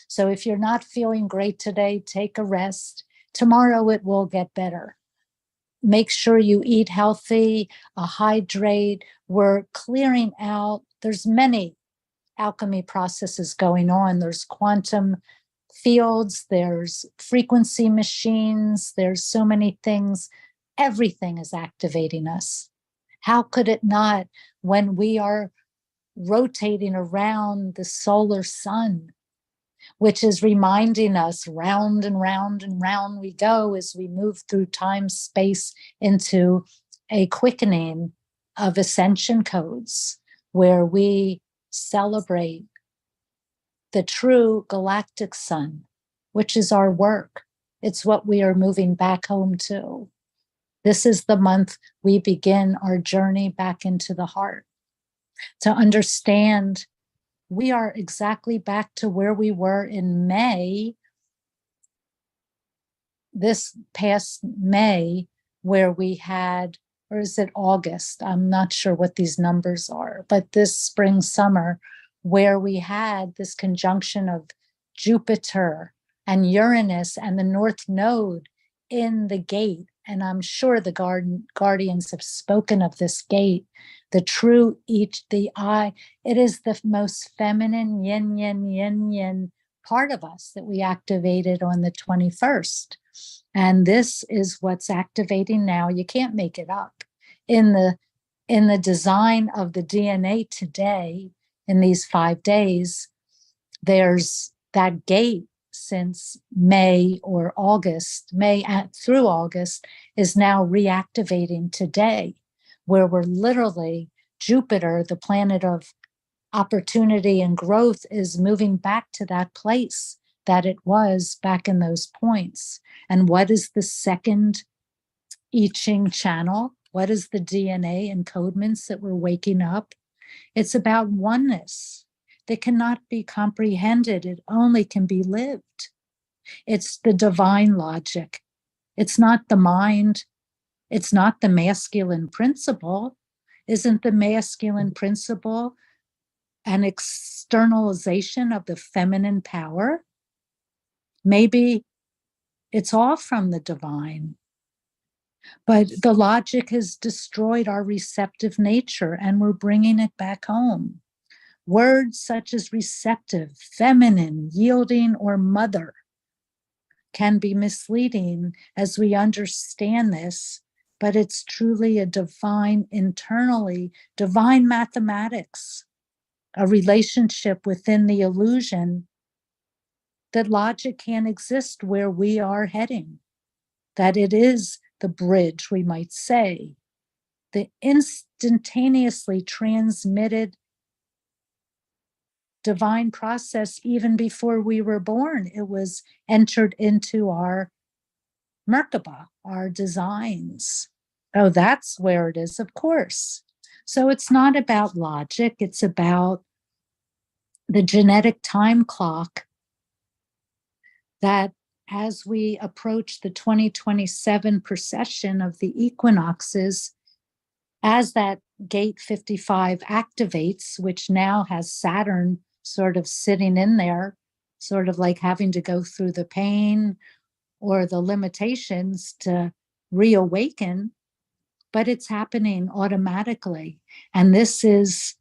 So if you're not feeling great today, take a rest. Tomorrow it will get better. Make sure you eat healthy, hydrate. We're clearing out. There's many alchemy processes going on. There's quantum fields, there's frequency machines, there's so many things. Everything is activating us. How could it not when we are rotating around the solar sun, which is reminding us round and round and round we go as we move through time, space into a quickening of ascension codes where we celebrate the true galactic sun, which is our work. It's what we are moving back home to. This is the month we begin our journey back into the heart. To understand we are exactly back to where we were in May, this past May, where we had, or is it August? I'm not sure what these numbers are, but this spring, summer, where we had this conjunction of Jupiter and Uranus and the North Node in the gate. And I'm sure the guardians have spoken of this gate, the true the eye. It is the most feminine yin, yin, yin, yin part of us that we activated on the 21st. And this is what's activating now. You can't make it up. In the design of the DNA today, in these 5 days, there's that gate since May or August, through August, is now reactivating today, where we're literally, Jupiter, the planet of opportunity and growth, is moving back to that place that it was back in those points. And what is the second I Ching channel? What is the DNA encodements that we're waking up? It's about oneness that cannot be comprehended. It only can be lived. It's the divine logic. It's not the mind. It's not the masculine principle. Isn't the masculine principle an externalization of the feminine power? Maybe it's all from the divine. But the logic has destroyed our receptive nature, and we're bringing it back home. Words such as receptive, feminine, yielding, or mother can be misleading as we understand this, but it's truly a divine, internally, divine mathematics, a relationship within the illusion that logic can't exist where we are heading, that it is the bridge, we might say, the instantaneously transmitted divine process even before we were born. It was entered into our Merkaba, our designs. Oh, that's where it is, of course. So it's not about logic, it's about the genetic time clock that as we approach the 2027 precession of the equinoxes, as that gate 55 activates, which now has Saturn sort of sitting in there, sort of like having to go through the pain or the limitations to reawaken, but it's happening automatically. And this is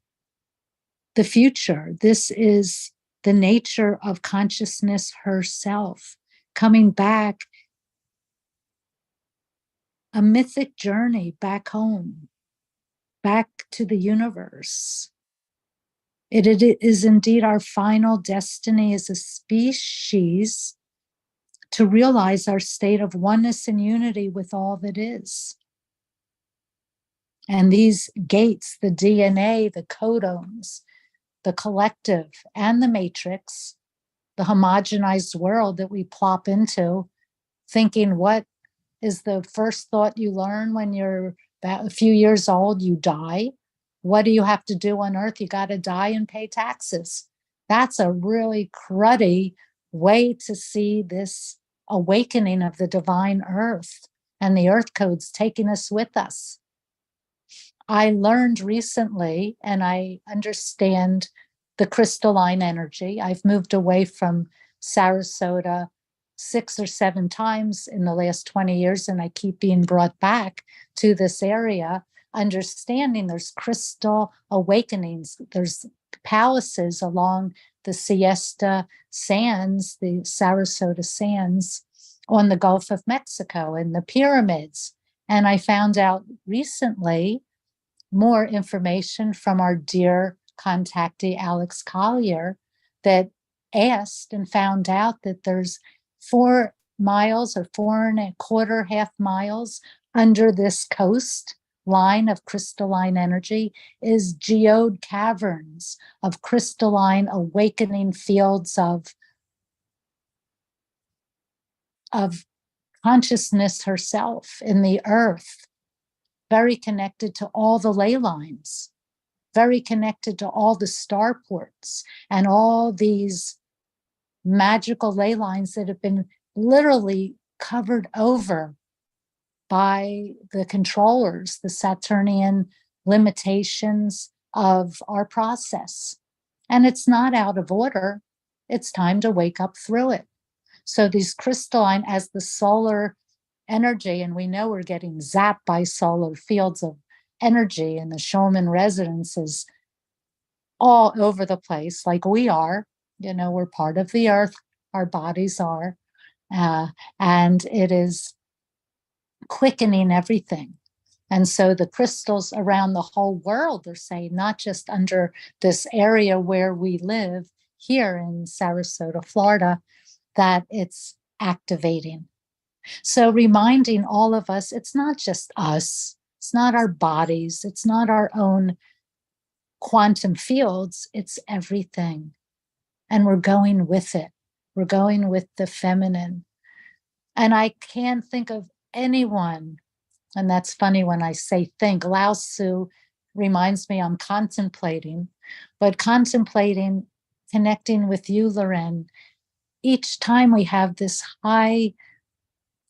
the future. This is the nature of consciousness herself coming back, a mythic journey back home, back to the universe. It is indeed our final destiny as a species to realize our state of oneness and unity with all that is. And these gates, the DNA, the codons, the collective, and the matrix, the homogenized world that we plop into, thinking what is the first thought you learn when you're about a few years old? You die. What do you have to do on earth? You got to die and pay taxes. That's a really cruddy way to see this awakening of the divine earth and the earth codes taking us with us. I learned recently, and I understand the crystalline energy. I've moved away from Sarasota 6 or 7 times in the last 20 years, and I keep being brought back to this area, understanding there's crystal awakenings. There's palaces along the Siesta Sands, the Sarasota Sands on the Gulf of Mexico, and the pyramids. And I found out recently more information from our dear contactee, Alex Collier, that asked and found out that there's 4 miles or 4.25 half miles under this coast line of crystalline energy is geode caverns of crystalline awakening fields of consciousness herself in the earth, very connected to all the ley lines, very connected to all the starports and all these magical ley lines that have been literally covered over by the controllers, the Saturnian limitations of our process. And it's not out of order. It's time to wake up through it. So these crystalline, as the solar energy, and we know we're getting zapped by solar fields of energy, and the Schumann resonance is all over the place, like we are. You know, we're part of the earth, our bodies are, and it is quickening everything. And so the crystals around the whole world, they're saying, not just under this area where we live here in Sarasota, Florida, that it's activating. So reminding all of us, it's not just us, it's not our bodies, it's not our own quantum fields, it's everything. And we're going with it. We're going with the feminine. And I can't think of anyone, and that's funny when I say think, Lao Tzu reminds me I'm contemplating, but contemplating, connecting with you, Loren, each time we have this high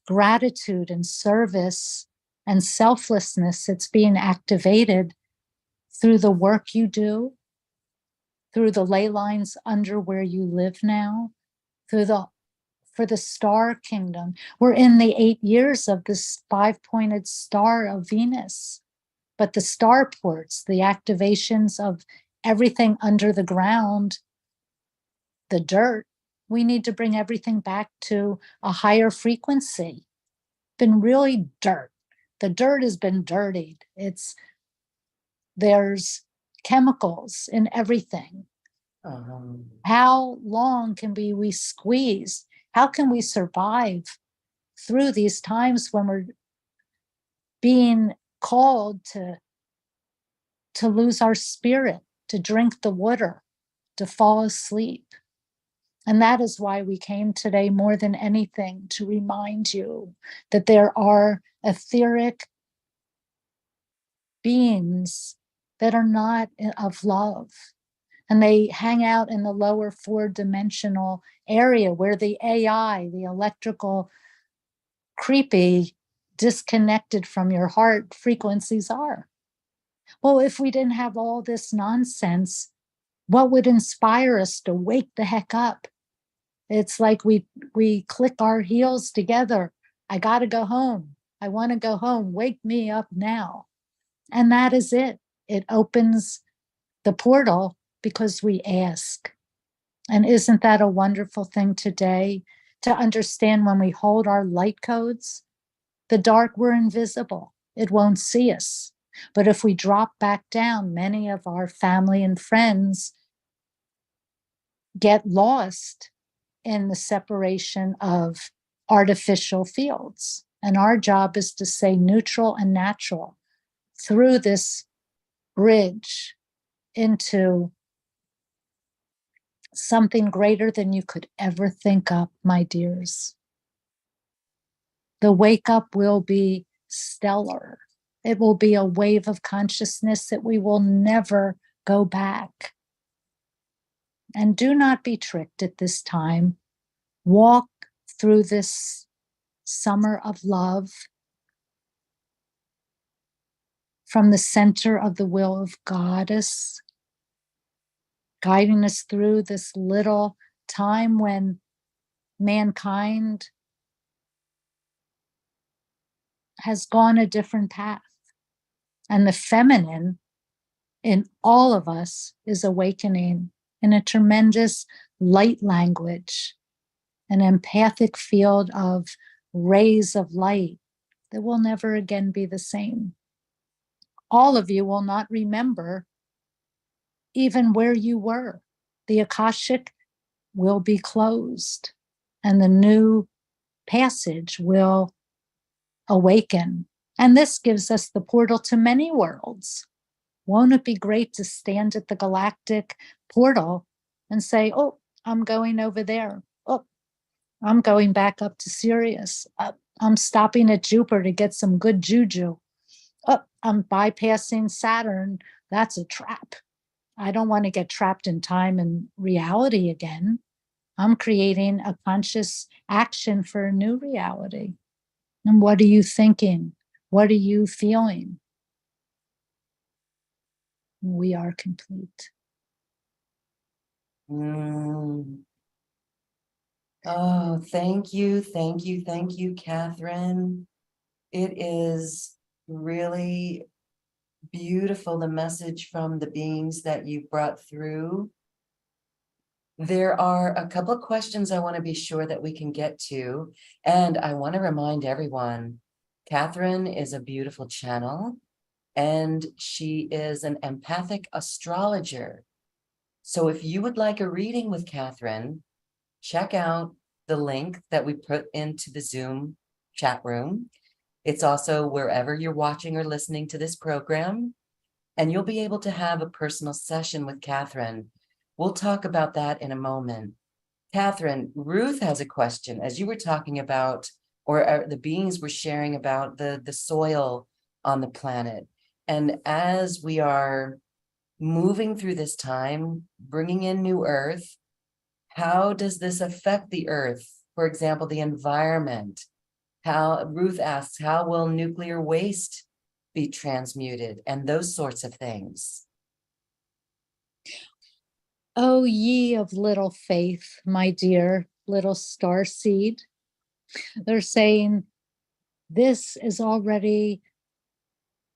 gratitude and service and selflessness, it's being activated through the work you do, through the ley lines under where you live now, through the for the star kingdom. We're in the 8 years of this 5-pointed star of Venus. But the star ports, the activations of everything under the ground, the dirt, we need to bring everything back to a higher frequency. Been really dirt. The dirt has been dirtied. There's chemicals in everything. How long can we squeeze? How can we survive through these times when we're being called to lose our spirit, to drink the water, to fall asleep? And that is why we came today more than anything, to remind you that there are etheric beings that are not of love. And they hang out in the lower 4-dimensional area where the AI, the electrical, creepy, disconnected from your heart frequencies are. Well, if we didn't have all this nonsense, what would inspire us to wake the heck up? It's like we click our heels together. I got to go home. I want to go home. Wake me up now. And that is it. It opens the portal because we ask. And isn't that a wonderful thing today to understand? When we hold our light codes, the dark, we're invisible. It won't see us. But if we drop back down, many of our family and friends get lost in the separation of artificial fields. And our job is to stay neutral and natural through this bridge into something greater than you could ever think up, my dears. The wake up will be stellar. It will be a wave of consciousness that we will never go back. And do not be tricked at this time. Walk through this summer of love from the center of the will of Goddess, guiding us through this little time when mankind has gone a different path. And the feminine in all of us is awakening in a tremendous light language, an empathic field of rays of light that will never again be the same. All of you will not remember even where you were. The Akashic will be closed and the new passage will awaken. And this gives us the portal to many worlds. Won't it be great to stand at the galactic portal and say, oh, I'm going over there. Oh, I'm going back up to Sirius. I'm stopping at Jupiter to get some good juju. Oh, I'm bypassing Saturn. That's a trap. I don't want to get trapped in time and reality again. I'm creating a conscious action for a new reality. And what are you thinking? What are you feeling? We are complete. Oh, thank you, thank you, thank you, Catherine. It is really beautiful, the message from the beings that you brought through. There are a couple of questions I want to be sure that we can get to. And I want to remind everyone, Catherine is a beautiful channel and she is an empathic astrologer. So if you would like a reading with Catherine, check out the link that we put into the Zoom chat room. It's also wherever you're watching or listening to this program, and you'll be able to have a personal session with Catherine. We'll talk about that in a moment. Catherine, Ruth has a question. As you were talking about, or the beings were sharing about the soil on the planet. And as we are moving through this time, bringing in new earth, how does this affect the earth? For example, the environment. How, Ruth asks, how will nuclear waste be transmuted and those sorts of things? Oh, ye of little faith, my dear, little star seed. They're saying this is already,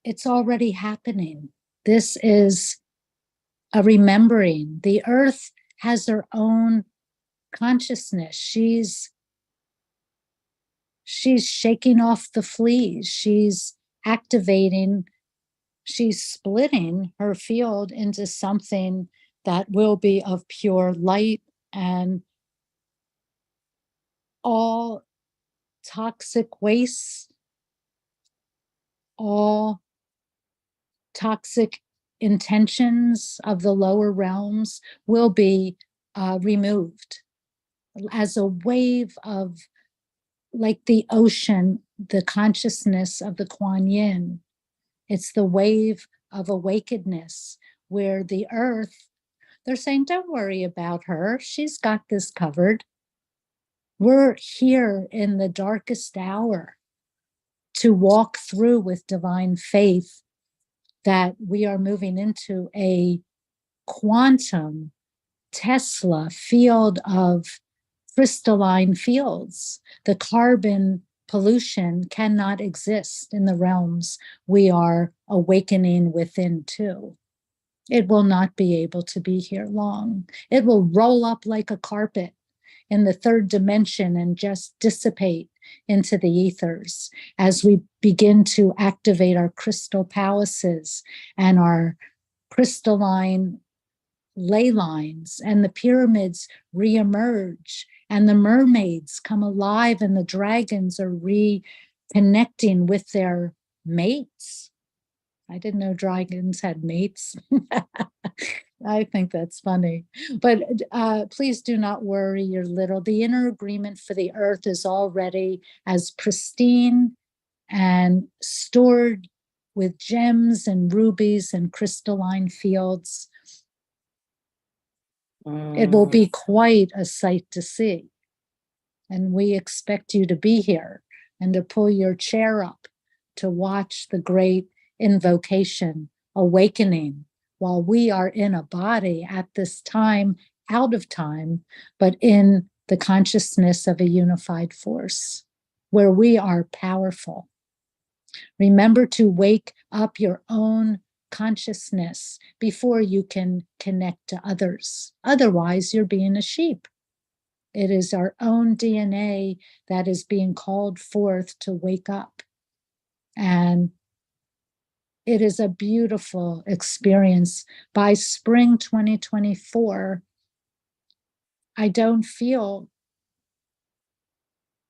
it's already happening. This is a remembering. The earth has her own consciousness. She's shaking off the fleas. She's activating. She's splitting her field into something that will be of pure light, and all toxic waste, all toxic intentions of the lower realms will be removed as a wave of, like the ocean, the consciousness of the Kuan Yin. It's the wave of awakenedness where the earth, they're saying, don't worry about her. She's got this covered. We're here in the darkest hour to walk through with divine faith that we are moving into a quantum Tesla field of crystalline fields. The carbon pollution cannot exist in the realms we are awakening within too. It will not be able to be here long. It will roll up like a carpet in the third dimension and just dissipate into the ethers as we begin to activate our crystal palaces and our crystalline ley lines, and the pyramids reemerge and the mermaids come alive and the dragons are reconnecting with their mates. I didn't know dragons had mates. I think that's funny. But please do not worry, you're little. The inner agreement for the earth is already as pristine and stored with gems and rubies and crystalline fields. It will be quite a sight to see. And we expect you to be here and to pull your chair up to watch the great invocation awakening while we are in a body at this time, out of time, but in the consciousness of a unified force where we are powerful. Remember to wake up your own consciousness before you can connect to others. Otherwise, you're being a sheep. It is our own DNA that is being called forth to wake up. And it is a beautiful experience. By spring 2024, I don't feel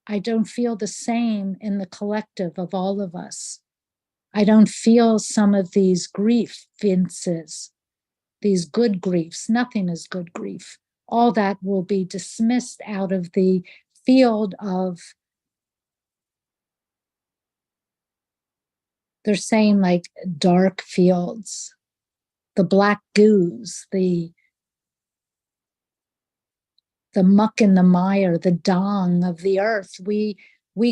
the same in the collective of all of us. I don't feel some of these grievances, these good griefs. Nothing is good grief. All that will be dismissed out of the field of, they're saying like dark fields, the black goos, the muck and the mire, the dong of the earth. We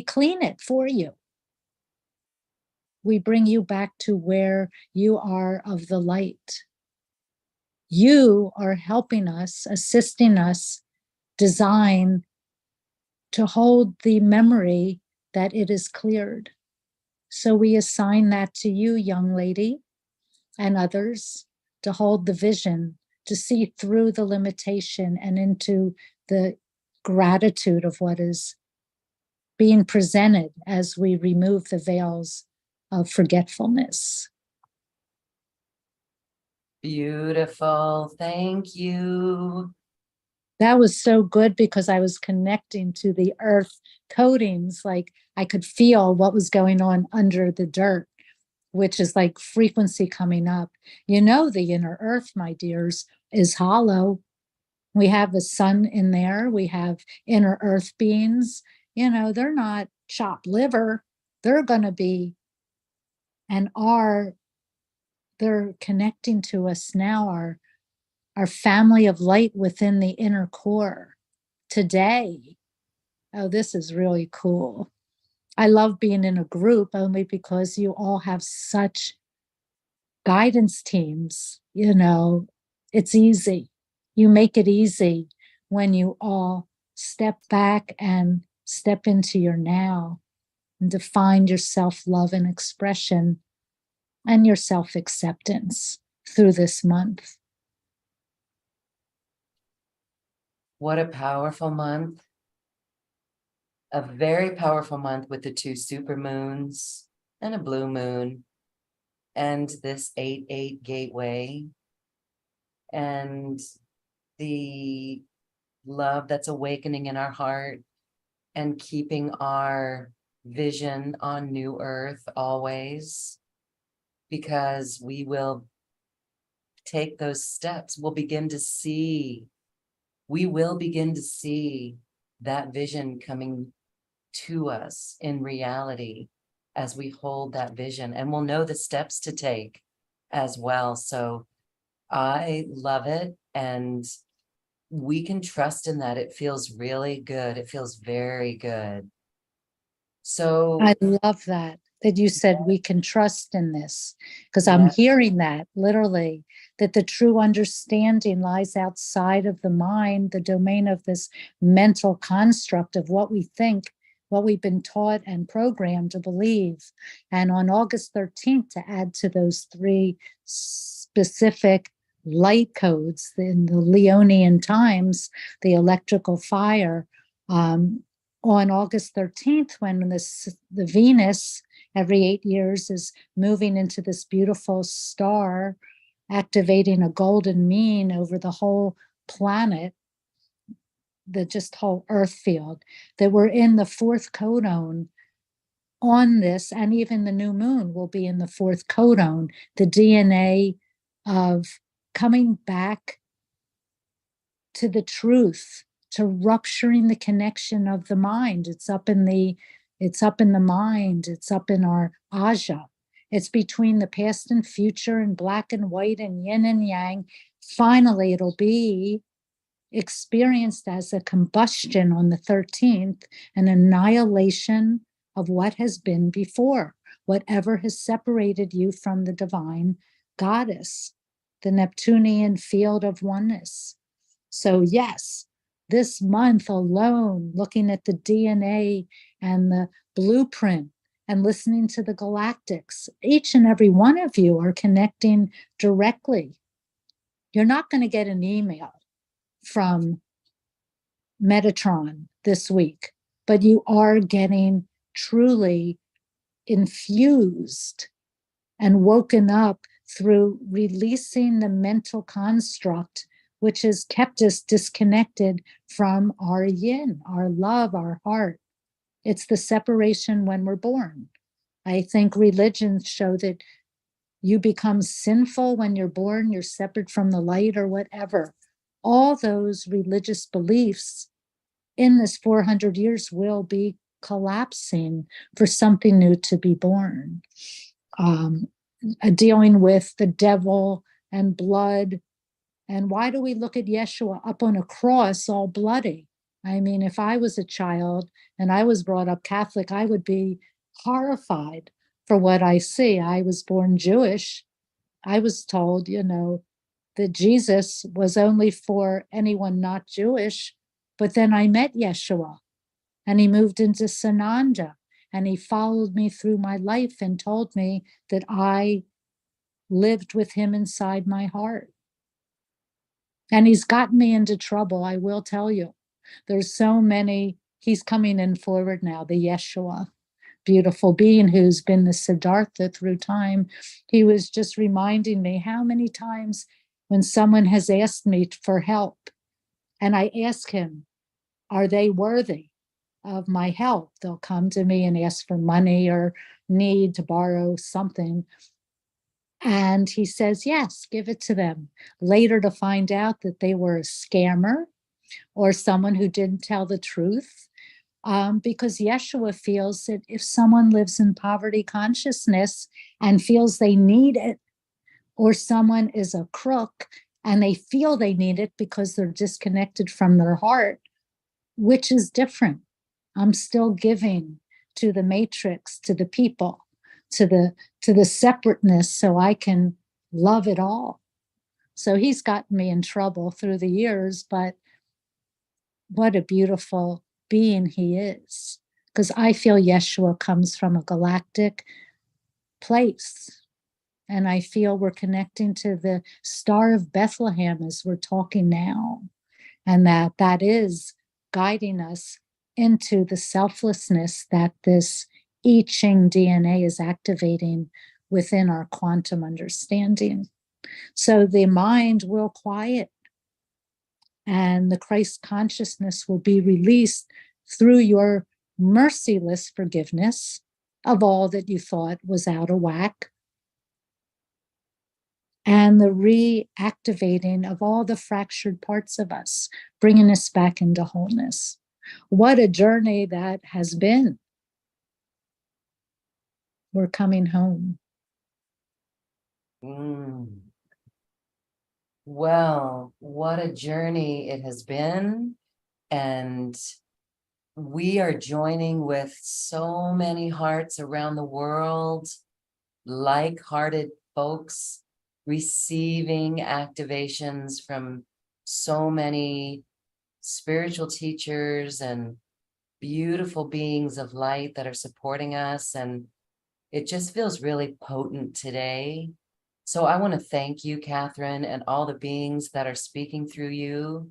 clean it for you. We bring you back to where you are of the light. You are helping us, assisting us design to hold the memory that it is cleared. So we assign that to you, young lady, and others, to hold the vision, to see through the limitation and into the gratitude of what is being presented as we remove the veils of forgetfulness. Beautiful. Thank you. That was so good because I was connecting to the earth coatings. Like I could feel what was going on under the dirt, which is like frequency coming up. You know, the inner earth, my dears, is hollow. We have the sun in there. We have inner earth beings. You know, they're not chopped liver. They're going to be and are, they're connecting to us now, our family of light within the inner core today. Oh, this is really cool. I love being in a group only because you all have such guidance teams. You know, it's easy. You make it easy when you all step back and step into your now and to find your self-love and expression and your self-acceptance through this month. What a powerful month. A very powerful month with the 2 supermoons and a blue moon and this 8-8 gateway and the love that's awakening in our heart and keeping our vision on new earth always, because we will take those steps. We will begin to see that vision coming to us in reality as we hold that vision, and we'll know the steps to take as well. So I love it, and we can trust in that. It feels really good. It feels very good. So I love that you said we can trust in this, because I'm hearing that literally, that the true understanding lies outside of the mind, the domain of this mental construct of what we think, what we've been taught and programmed to believe. And on August 13th, to add to those 3 specific light codes in the Leonian times, the electrical fire, on August 13th, when the Venus every 8 years is moving into this beautiful star, activating a golden mean over the whole planet, the just whole earth field, that we're in the 4th codon on this, and even the new moon will be in the 4th codon, the DNA of coming back to the truth, to rupturing the connection of the mind. It's up in the mind. It's up in our aja. It's between the past and future and black and white and yin and yang. Finally, it'll be experienced as a combustion on the 13th, an annihilation of what has been before, whatever has separated you from the divine goddess, the Neptunian field of oneness. So yes, this month alone, looking at the DNA and the blueprint and listening to the galactics, each and every one of you are connecting directly. You're not going to get an email from Metatron this week, but you are getting truly infused and woken up through releasing the mental construct which has kept us disconnected from our yin, our love, our heart. It's the separation when we're born. I think religions show that you become sinful when you're born, you're separate from the light or whatever. All those religious beliefs in this 400 years will be collapsing for something new to be born. Dealing with the devil and blood. And why do we look at Yeshua up on a cross all bloody? I mean, if I was a child and I was brought up Catholic, I would be horrified for what I see. I was born Jewish. I was told, that Jesus was only for anyone not Jewish. But then I met Yeshua and he moved into Sananda and he followed me through my life and told me that I lived with him inside my heart. And he's gotten me into trouble, I will tell you. There's so many, he's coming in forward now, the Yeshua, beautiful being who's been the Siddhartha through time. He was just reminding me how many times when someone has asked me for help, and I ask him, are they worthy of my help? They'll come to me and ask for money or need to borrow something. And he says, yes, give it to them. Later to find out that they were a scammer or someone who didn't tell the truth. Because Yeshua feels that if someone lives in poverty consciousness and feels they need it, or someone is a crook and they feel they need it because they're disconnected from their heart, which is different. I'm still giving to the matrix, to the people, to the separateness, so I can love it all. So he's gotten me in trouble through the years, but what a beautiful being he is. Because I feel Yeshua comes from a galactic place. And I feel we're connecting to the Star of Bethlehem as we're talking now. And that is guiding us into the selflessness that this I Ching DNA is activating within our quantum understanding. So the mind will quiet and the Christ consciousness will be released through your merciless forgiveness of all that you thought was out of whack, and the reactivating of all the fractured parts of us, bringing us back into wholeness. What a journey that has been. We're coming home. Well, what a journey it has been. And we are joining with so many hearts around the world, like-hearted folks receiving activations from so many spiritual teachers and beautiful beings of light that are supporting us. And it just feels really potent today. So I want to thank you, Catherine, and all the beings that are speaking through you,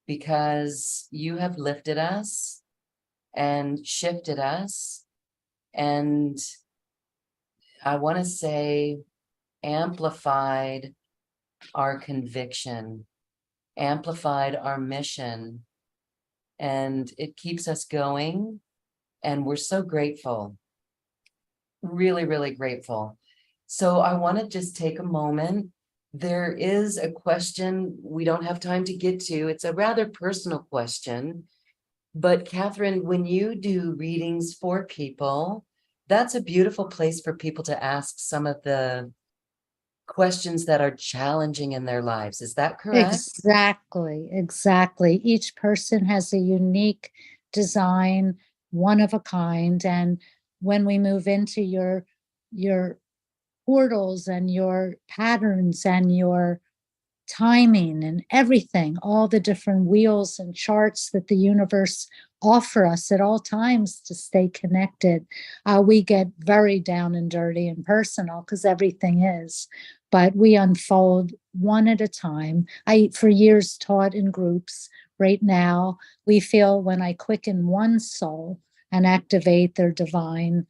because you have lifted us and shifted us. And I want to say amplified our conviction, amplified our mission, and it keeps us going. And we're so grateful, really, really grateful. So I want to just take a moment. There is a question we don't have time to get to. It's a rather personal question. But Catherine, when you do readings for people, that's a beautiful place for people to ask some of the questions that are challenging in their lives. Is that correct? Exactly. Each person has a unique design, one of a kind. And when we move into your portals and your patterns and your timing and everything, all the different wheels and charts that the universe offer us at all times to stay connected. We get very down and dirty and personal because everything is, but we unfold one at a time. I, for years, taught in groups. Right now, we feel when I quicken one soul and activate their divine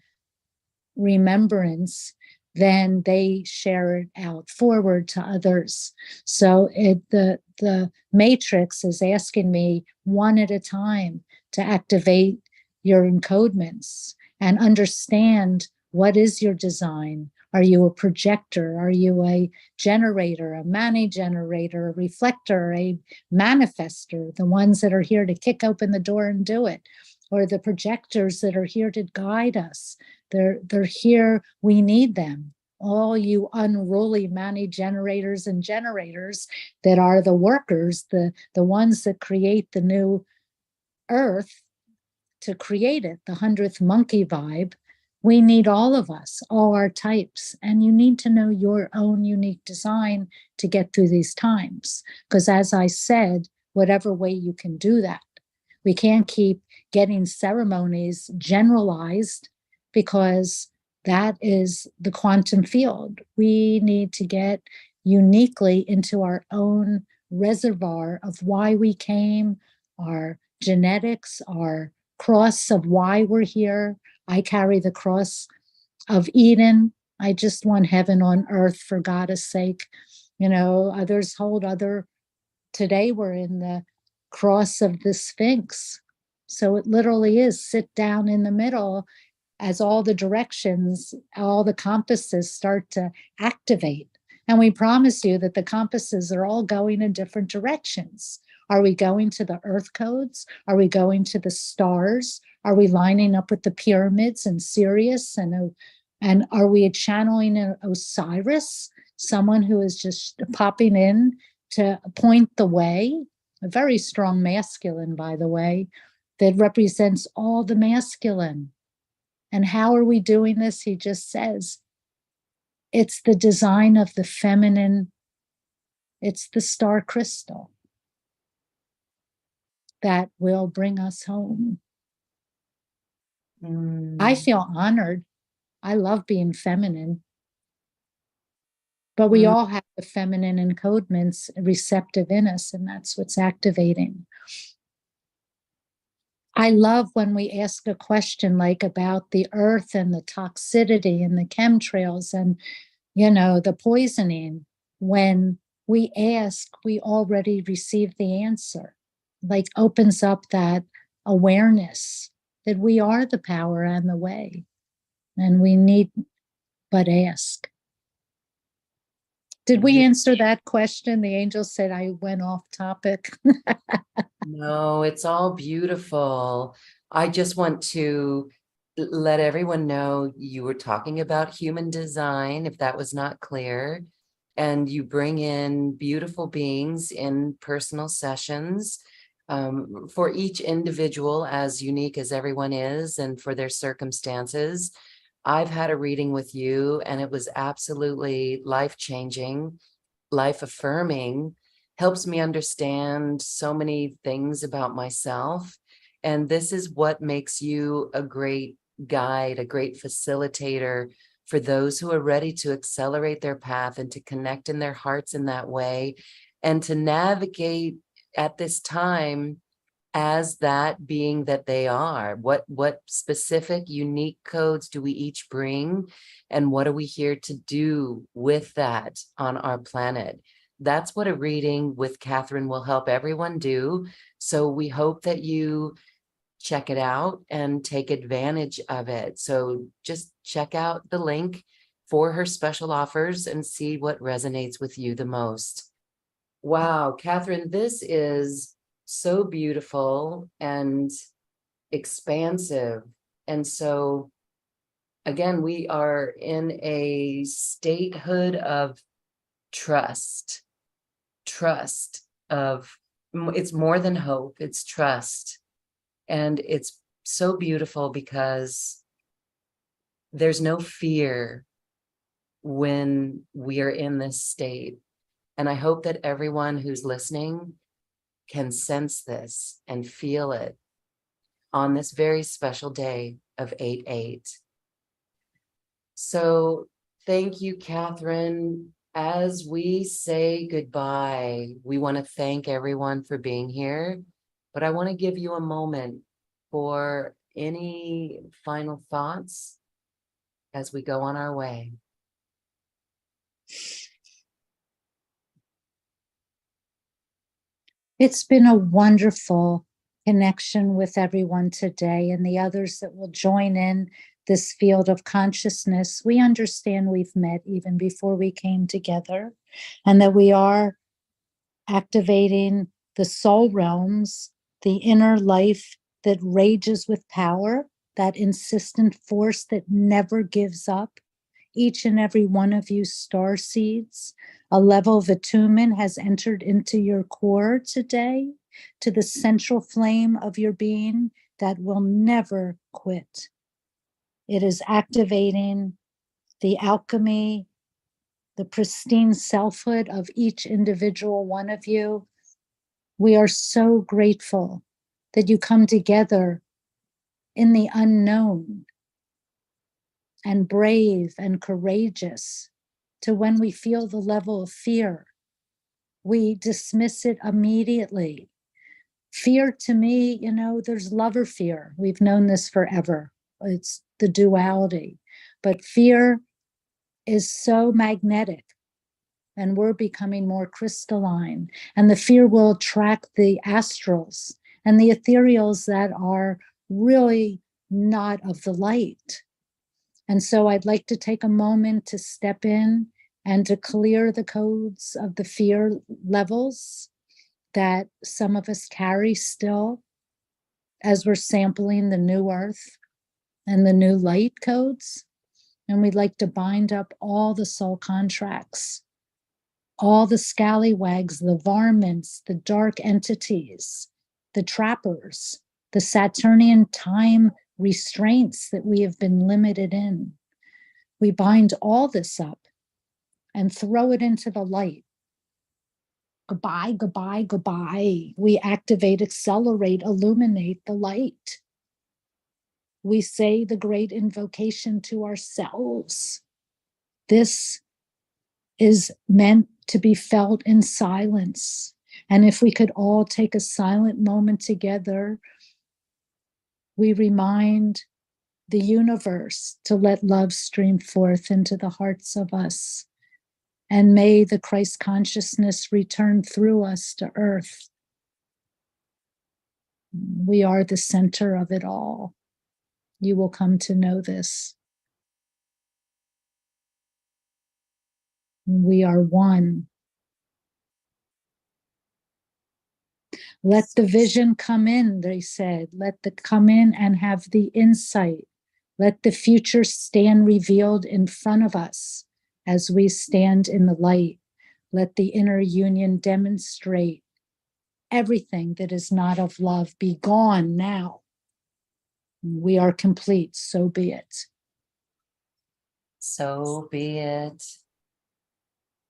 remembrance, then they share it out forward to others. So the matrix is asking me one at a time to activate your encodements and understand what is your design. Are you a projector? Are you a generator, a mani generator, a reflector, a manifester, the ones that are here to kick open the door and do it, or the projectors that are here to guide us? They're here. We need them. All you unruly mani generators and generators that are the workers, the ones that create the new earth, to create it, the 100th monkey vibe. We need all of us, all our types. And you need to know your own unique design to get through these times. Because as I said, whatever way you can do that, we can't keep getting ceremonies generalized, because that is the quantum field. We need to get uniquely into our own reservoir of why we came, our genetics, our cross of why we're here. I carry the cross of Eden. I just want heaven on earth for God's sake. You know, others hold other. Today we're in the cross of the Sphinx. So it literally is sit down in the middle as all the directions, all the compasses start to activate. And we promise you that the compasses are all going in different directions. Are we going to the earth codes? Are we going to the stars? Are we lining up with the pyramids and Sirius? And are we channeling an Osiris, someone who is just popping in to point the way? A very strong masculine, by the way, that represents all the masculine. And how are we doing this? He just says, it's the design of the feminine. It's the star crystal. that will bring us home. I Mm. feel honored. I love being feminine. But we Mm. all have the feminine encodements receptive in us, and that's what's activating. I love when we ask a question like about the earth and the toxicity and the chemtrails and, the poisoning. When we ask, we already receive the answer, like opens up that awareness that we are the power and the way, and we need but ask. Did we Yeah. answer that question? The angel said I went off topic. No, it's all beautiful. I just want to let everyone know you were talking about human design, if that was not clear. And you bring in beautiful beings in personal sessions for each individual, as unique as everyone is, and for their circumstances. I've had a reading with you, and it was absolutely life-changing, life-affirming, helps me understand so many things about myself. And this is what makes you a great guide, a great facilitator for those who are ready to accelerate their path and to connect in their hearts in that way, and to navigate at this time as that being that they are. What specific unique codes do we each bring, and what are we here to do with that on our planet? That's what a reading with Catherine will help everyone do. So we hope that you check it out and take advantage of it. So just check out the link for her special offers and see what resonates with you the most. Wow, Catherine, this is so beautiful and expansive. And so, again, we are in a statehood of trust, it's more than hope, it's trust. And it's so beautiful because there's no fear when we are in this state. And I hope that everyone who's listening can sense this and feel it on this very special day of 8/8. So thank you, Catherine. As we say goodbye, we want to thank everyone for being here, but I want to give you a moment for any final thoughts as we go on our way. It's been a wonderful connection with everyone today and the others that will join in this field of consciousness. We understand we've met even before we came together, and that we are activating the soul realms, the inner life that rages with power, that insistent force that never gives up. Each and every one of you star seeds, a level of attunement has entered into your core today, to the central flame of your being that will never quit. It is activating the alchemy, the pristine selfhood of each individual one of you. We are so grateful that you come together in the unknown, and brave and courageous, to when we feel the level of fear, we dismiss it immediately. Fear, to me, there's love or fear. We've known this forever. It's the duality. But fear is so magnetic, and we're becoming more crystalline. And the fear will attract the astrals and the ethereals that are really not of the light. And so I'd like to take a moment to step in and to clear the codes of the fear levels that some of us carry still as we're sampling the new earth and the new light codes. And we'd like to bind up all the soul contracts, all the scallywags, the varmints, the dark entities, the trappers, the Saturnian time restraints that we have been limited in. We bind all this up and throw it into the light. Goodbye, goodbye, goodbye. We activate, accelerate, illuminate the light. We say the great invocation to ourselves. This is meant to be felt in silence. And if we could all take a silent moment together, we remind the universe to let love stream forth into the hearts of us. And may the Christ consciousness return through us to earth. We are the center of it all. You will come to know this. We are one. Let the vision come in, they said. Let the come in and have the insight. Let the future stand revealed in front of us as we stand in the light. Let the inner union demonstrate everything that is not of love. Be gone now. We are complete, so be it. So be it.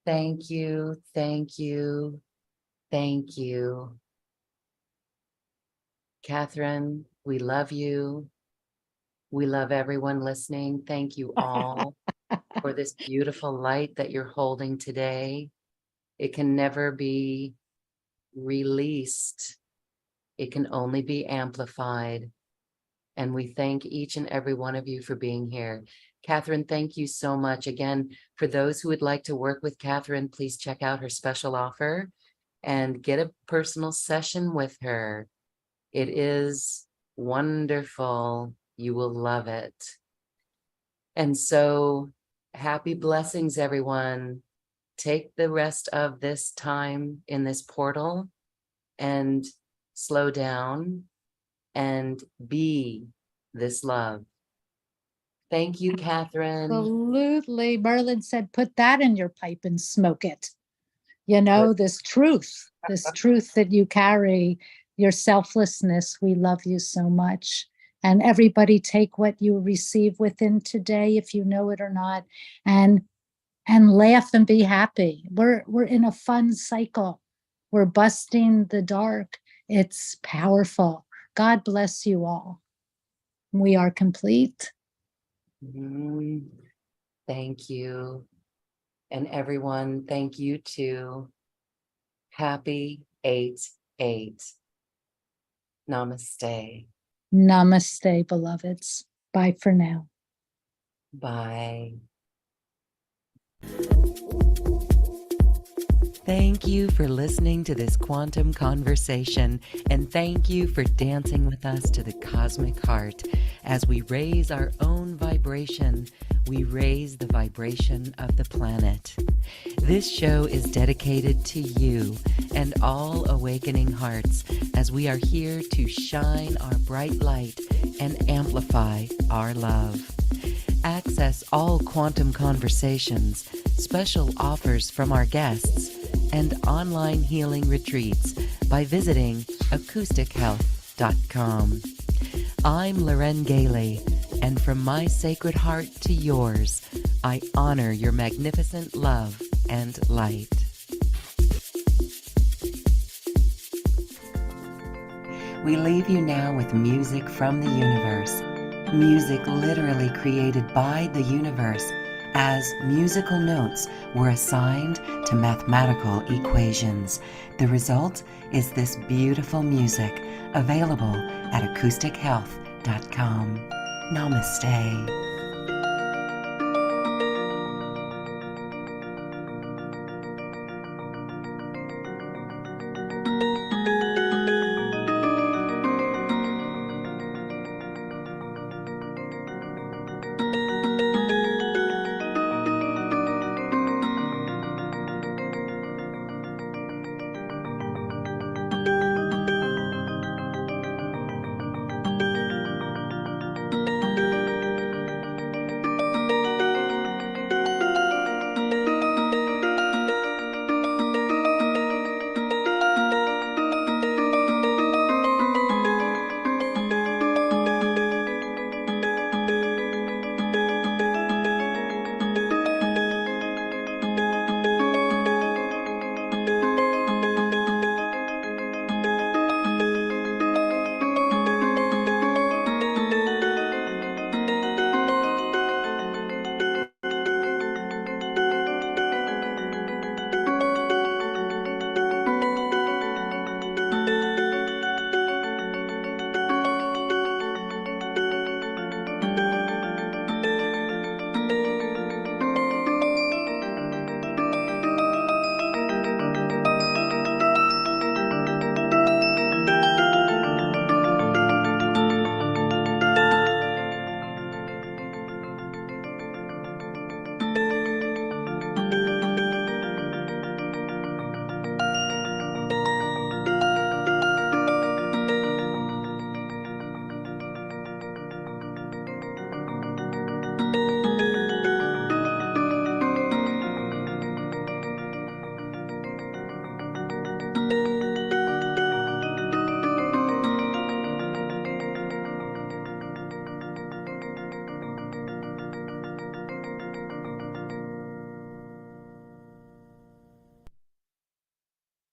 Thank you, thank you, thank you. Catherine, we love you. We love everyone listening. Thank you all for this beautiful light that you're holding today. It can never be released. It can only be amplified. And we thank each and every one of you for being here. Catherine, thank you so much. Again, for those who would like to work with Catherine, please check out her special offer and get a personal session with her. It is wonderful. You will love it. And so, happy blessings, everyone. Take the rest of this time in this portal and slow down and be this love. Thank you, Catherine. Absolutely. Merlin said, put that in your pipe and smoke it. You know, this truth that you carry, your selflessness. We love you so much. And everybody take what you receive within today, if you know it or not, and laugh and be happy. We're in a fun cycle. We're busting the dark. It's powerful. God bless you all. We are complete. Thank you. And everyone, thank you too. Happy 8/8. Namaste. Namaste, beloveds. Bye for now. Bye. Thank you for listening to this quantum conversation, and thank you for dancing with us to the cosmic heart. As we raise our own vibration, we raise the vibration of the planet. This show is dedicated to you and all awakening hearts, as we are here to shine our bright light and amplify our love. Access all quantum conversations, special offers from our guests, and online healing retreats by visiting acoustichealth.com. I'm Loren Gailey, and from my sacred heart to yours, I honor your magnificent love and light. We leave you now with music from the universe. Music literally created by the universe, as musical notes were assigned to mathematical equations. The result is this beautiful music, available at acoustichealth.com. Namaste.